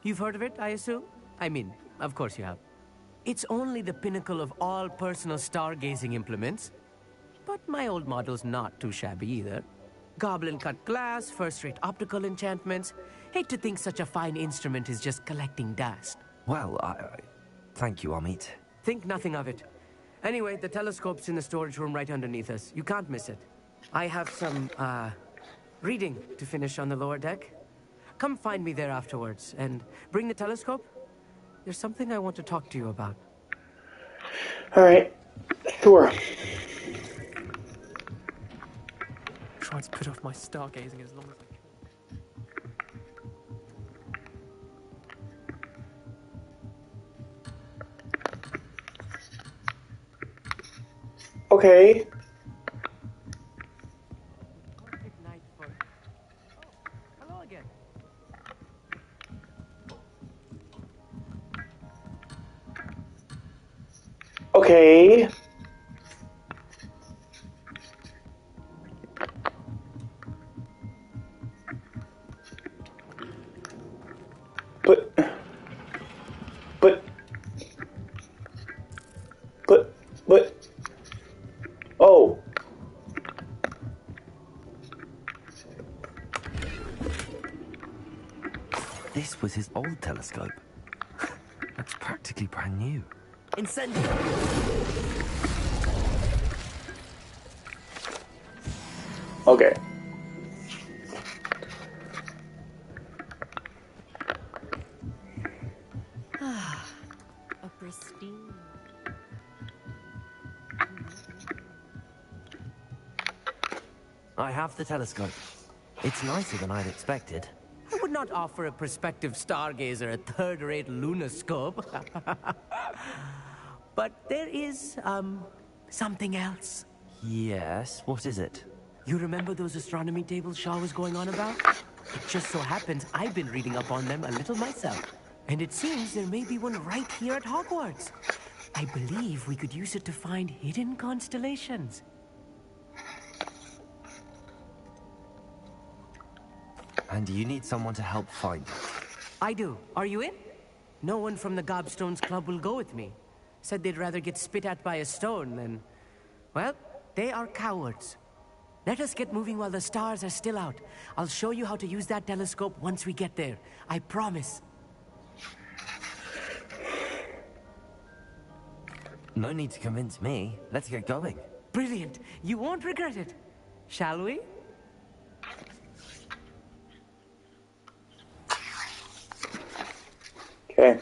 You've heard of it, I assume? I mean, of course you have. It's only the pinnacle of all personal stargazing implements. But my old model's not too shabby either. Goblin-cut glass, first-rate optical enchantments. Hate to think such a fine instrument is just collecting dust. Well, thank you, Amit. Think nothing of it. Anyway, the telescope's in the storage room right underneath us. You can't miss it. I have some, reading to finish on the lower deck. Come find me there afterwards, and bring the telescope. There's something I want to talk to you about. Alright. Sure. Try to put off my stargazing as long as I can. Okay. Perfect night for... Oh, hello again. Okay. But, oh. This was his old telescope. Looks practically brand new. Incendio! Okay. A pristine. I have the telescope. It's nicer than I'd expected. I would not offer a prospective stargazer a third-rate lunoscope. But there is, something else. Yes, what is it? You remember those astronomy tables Shaw was going on about? It just so happens I've been reading up on them a little myself. And it seems there may be one right here at Hogwarts. I believe we could use it to find hidden constellations. And you need someone to help find it. I do. Are you in? No one from the Gobstones Club will go with me. Said they'd rather get spit at by a stone than... Well, they are cowards. Let us get moving while the stars are still out. I'll show you how to use that telescope once we get there. I promise. No need to convince me. Let's get going. Brilliant. You won't regret it. Shall we? Okay.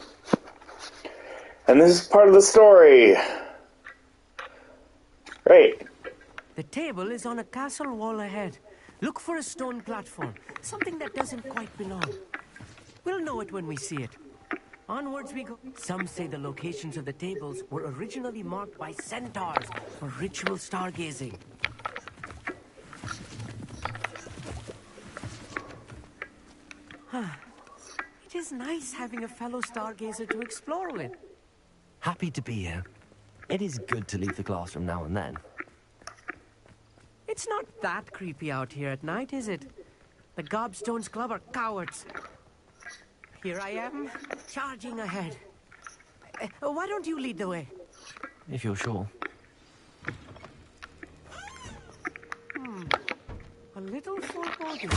And this is part of the story. Great. The table is on a castle wall ahead. Look for a stone platform. Something that doesn't quite belong. We'll know it when we see it. Onwards we go. Some say the locations of the tables were originally marked by centaurs for ritual stargazing. It is nice having a fellow stargazer to explore with. Happy to be here. It is good to leave the classroom now and then. It's not that creepy out here at night, is it? The Gobstones Club are cowards. Here I am, charging ahead. Why don't you lead the way? If you're sure. A little foreboding.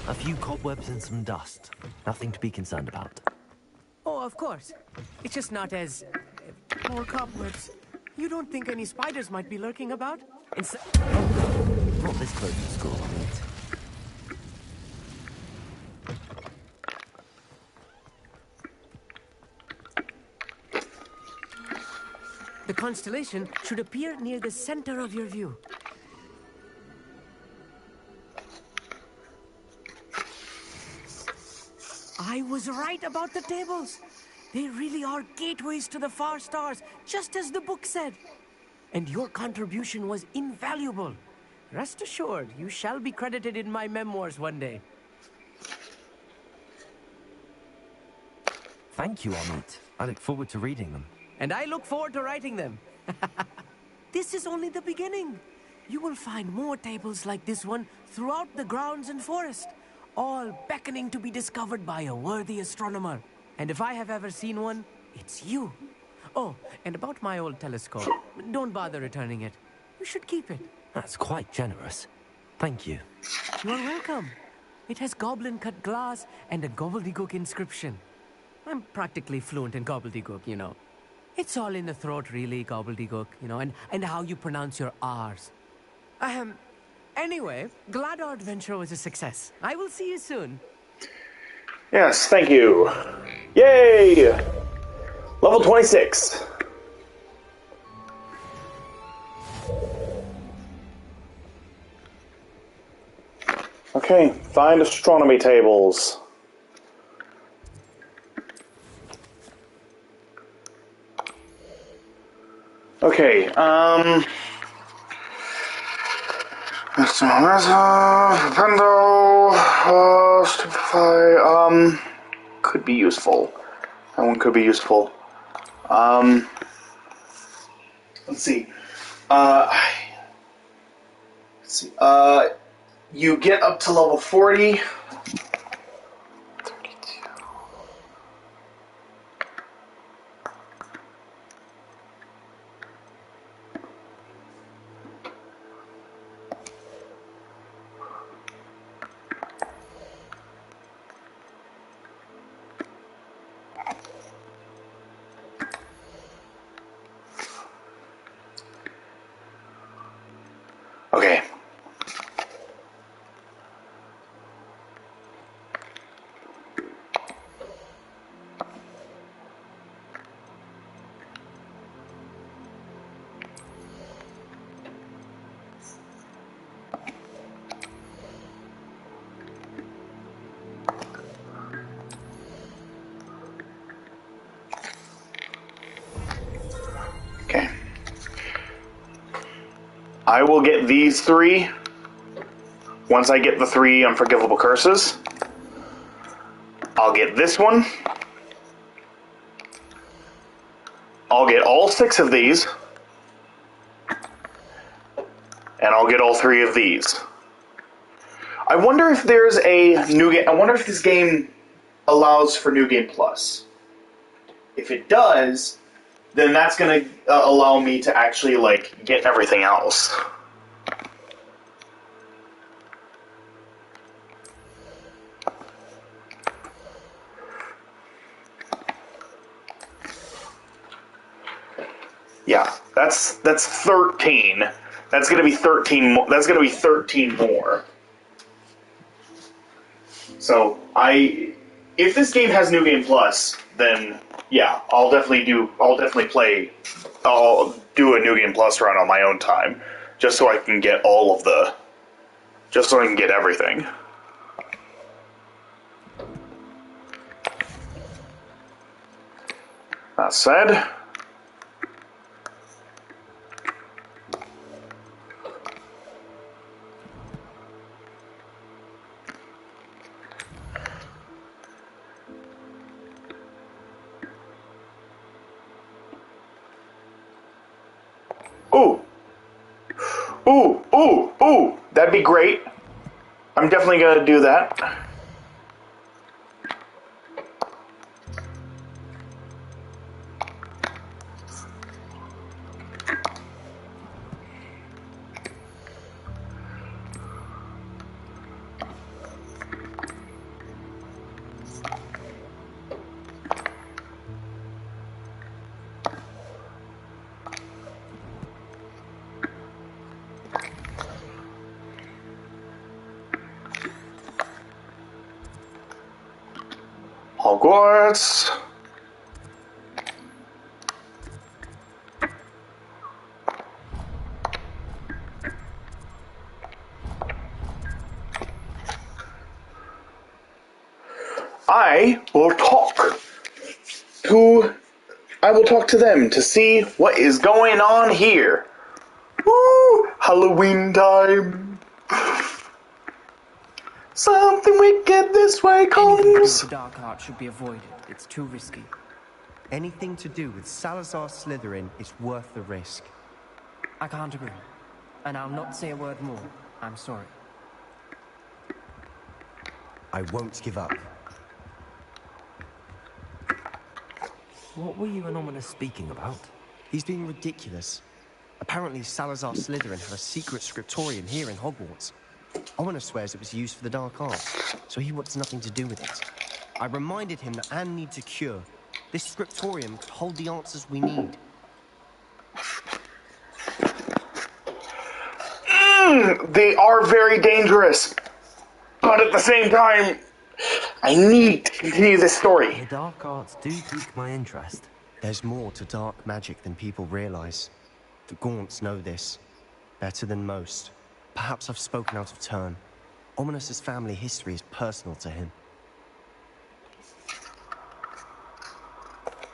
A few cobwebs and some dust. Nothing to be concerned about. Oh, of course. It's just not as... more cobwebs. You don't think any spiders might be lurking about? Not this close to school, I mean. The constellation should appear near the center of your view. I was right about the tables. They really are gateways to the far stars, just as the book said. And your contribution was invaluable. Rest assured, you shall be credited in my memoirs one day. Thank you, Amit. I look forward to reading them. And I look forward to writing them. This is only the beginning. you will find more tables like this one throughout the grounds and forest, all beckoning to be discovered by a worthy astronomer. And if I have ever seen one, it's you. Oh, and about my old telescope, don't bother returning it. You should keep it. That's quite generous. Thank you. You are welcome. It has goblin-cut glass and a gobbledygook inscription. I'm practically fluent in gobbledygook, you know. It's all in the throat, really, gobbledygook, you know, and how you pronounce your R's. Anyway, glad our adventure was a success. I will see you soon. Yes, thank you. Yay! Level 26. Okay, find astronomy tables. Okay, Stupefy, could be useful. That one could be useful. Let's see. You get up to level 40. 32. Okay. Okay. I will get these 3 once I get the 3 unforgivable curses. I'll get this one. I'll get all 6 of these. And I'll get all 3 of these. I wonder if there's a new game. I wonder if this game allows for New Game Plus. If it does, then that's going to allow me to actually, like, get everything else. Yeah, that's 13. That's going to be 13 more. That's going to be 13 more. So, if this game has New Game Plus, then yeah, I'll definitely do a New Game Plus run on my own time, just so I can get just so I can get everything. That said, ooh, that'd be great. I'm definitely gonna do that. Hogwarts. I will talk to them to see what is going on here. Woo! Halloween time. Something wicked this way comes. Anything to do with the dark art should be avoided. It's too risky. Anything to do with Salazar Slytherin is worth the risk. I can't agree. And I'll not say a word more. I'm sorry. I won't give up. What were you and Ominous speaking about? He's being ridiculous. Apparently Salazar Slytherin had a secret scriptorium here in Hogwarts. Ominous swears it was used for the dark arts, so he wants nothing to do with it. I reminded him that Anne needs a cure. This scriptorium could hold the answers we need. They are very dangerous. But at the same time, I need to continue this story. The dark arts do pique my interest. There's more to dark magic than people realize. The Gaunts know this better than most. Perhaps I've spoken out of turn. Ominous's family history is personal to him.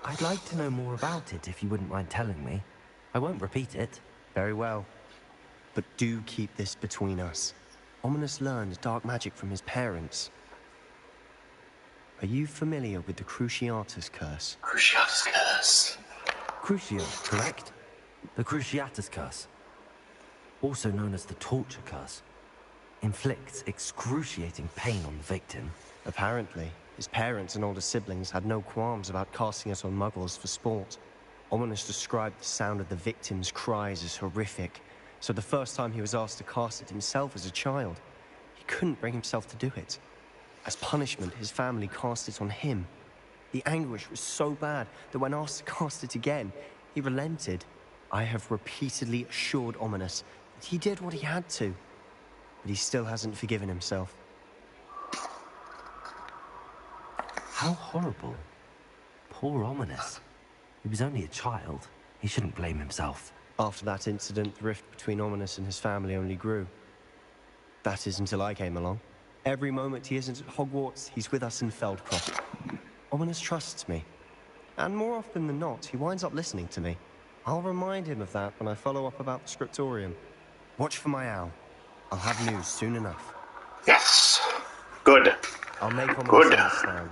I'd like to know more about it if you wouldn't mind telling me. I won't repeat it. Very well. But do keep this between us. Ominous learned dark magic from his parents. Are you familiar with the Cruciatus Curse? Cruciatus Curse. Crucio, correct? The Cruciatus Curse. Also known as the Torture Curse. Inflicts excruciating pain on the victim. Apparently, his parents and older siblings had no qualms about casting it on muggles for sport. Ominous described the sound of the victim's cries as horrific, so the first time he was asked to cast it himself as a child, he couldn't bring himself to do it. As punishment, his family cast it on him. The anguish was so bad that when asked to cast it again, he relented. I have repeatedly assured Ominous that he did what he had to, but he still hasn't forgiven himself. How horrible. Poor Ominous. He was only a child. He shouldn't blame himself. After that incident, the rift between Ominous and his family only grew. That is until I came along. Every moment he isn't at Hogwarts, he's with us in Feldcroft. Ominous trusts me. And more often than not, he winds up listening to me. I'll remind him of that when I follow up about the scriptorium. Watch for my owl. I'll have news soon enough. Yes. Good. I'll make Ominous Good. understand.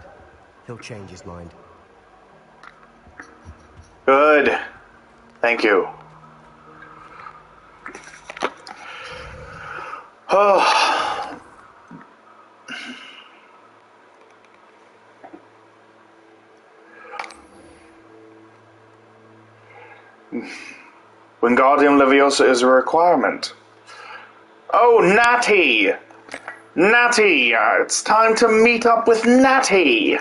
He'll change his mind. Good. Thank you. Oh. Wingardium Leviosa is a requirement. Oh, Natty! Natty! It's time to meet up with Natty!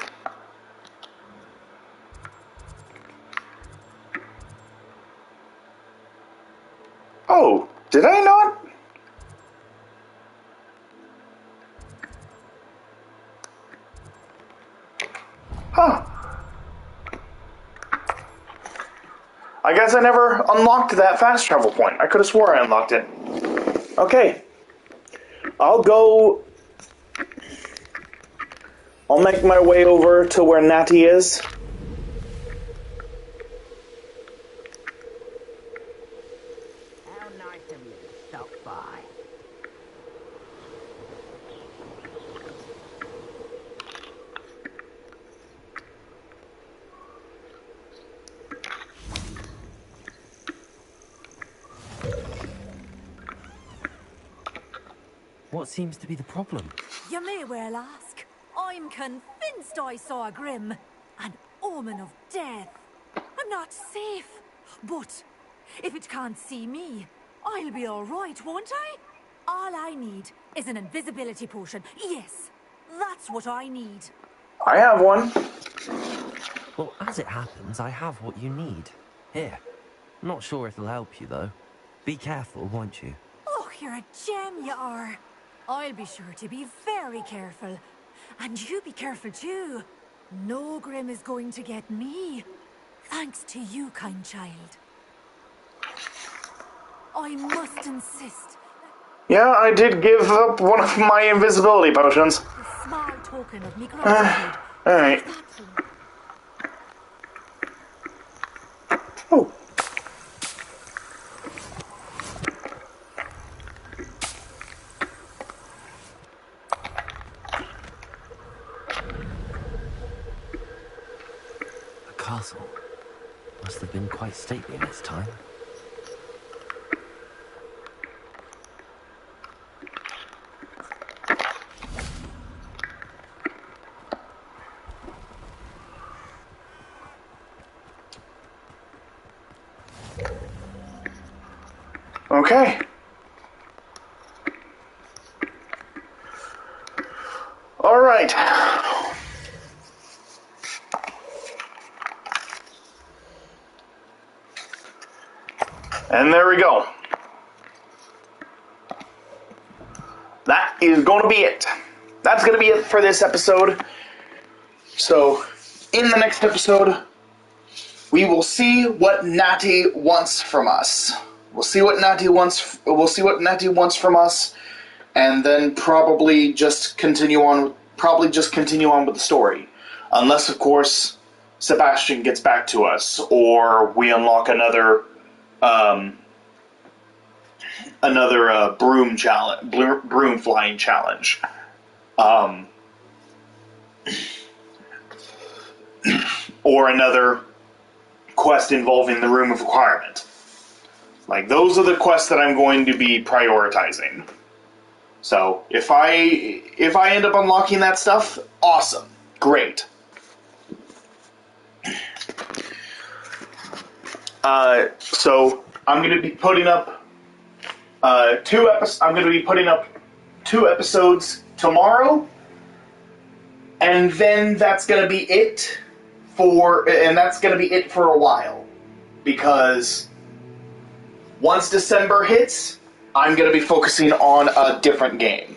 Oh, did I not? Huh. I guess I never unlocked that fast travel point. I could have swore I unlocked it. Okay. I'll make my way over to where Natty is. How nice of you to stop by. What seems to be the problem? You may well ask. I'm convinced I saw a Grim, an omen of death. I'm not safe, but if it can't see me, I'll be all right, won't I? All I need is an invisibility potion. Yes, that's what I need. I have one. Well, as it happens, I have what you need. Here. Not sure it'll help you, though. Be careful, won't you? Oh, you're a gem, you are. I'll be sure to be very careful. And you be careful, too. No Grim is going to get me. Thanks to you, kind child. I must insist. Yeah, I did give up one of my invisibility potions. A small token of me gratitude. Alright. Oh. The castle must have been quite stately in its time. Okay. All right. And there we go. That is going to be it. That's going to be it for this episode. So, in the next episode, we will see what Natty wants from us. We'll see what Natty wants. We'll see what Natty wants from us, and then probably just continue on. Probably just continue on with the story, unless, of course, Sebastian gets back to us, or we unlock another broom challenge, broom flying challenge. Or another quest involving the Room of Requirement. Like, those are the quests that I'm going to be prioritizing. So, if I end up unlocking that stuff, awesome. Great. So, I'm going to be putting up two episodes tomorrow, and then that's going to be it for a while, because once December hits, I'm going to be focusing on a different game.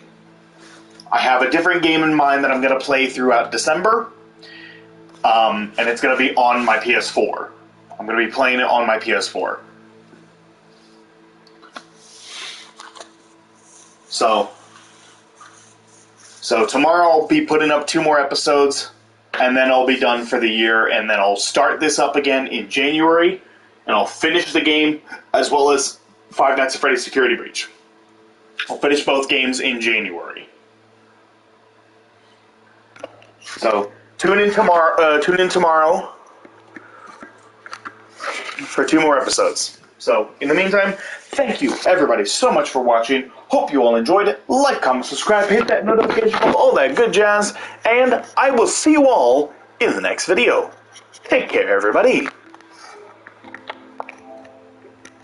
I have a different game in mind that I'm going to play throughout December, and it's going to be on my PS4. I'm going to be playing it on my PS4. So tomorrow I'll be putting up 2 more episodes, and then I'll be done for the year, and then I'll start this up again in January, and I'll finish the game, as well as Five Nights at Freddy's Security Breach. I'll finish both games in January. So, tune in tomorrow for 2 more episodes. So, in the meantime, thank you, everybody, so much for watching. Hope you all enjoyed it. Like, comment, subscribe, hit that notification bell, all that good jazz, and I will see you all in the next video. Take care, everybody.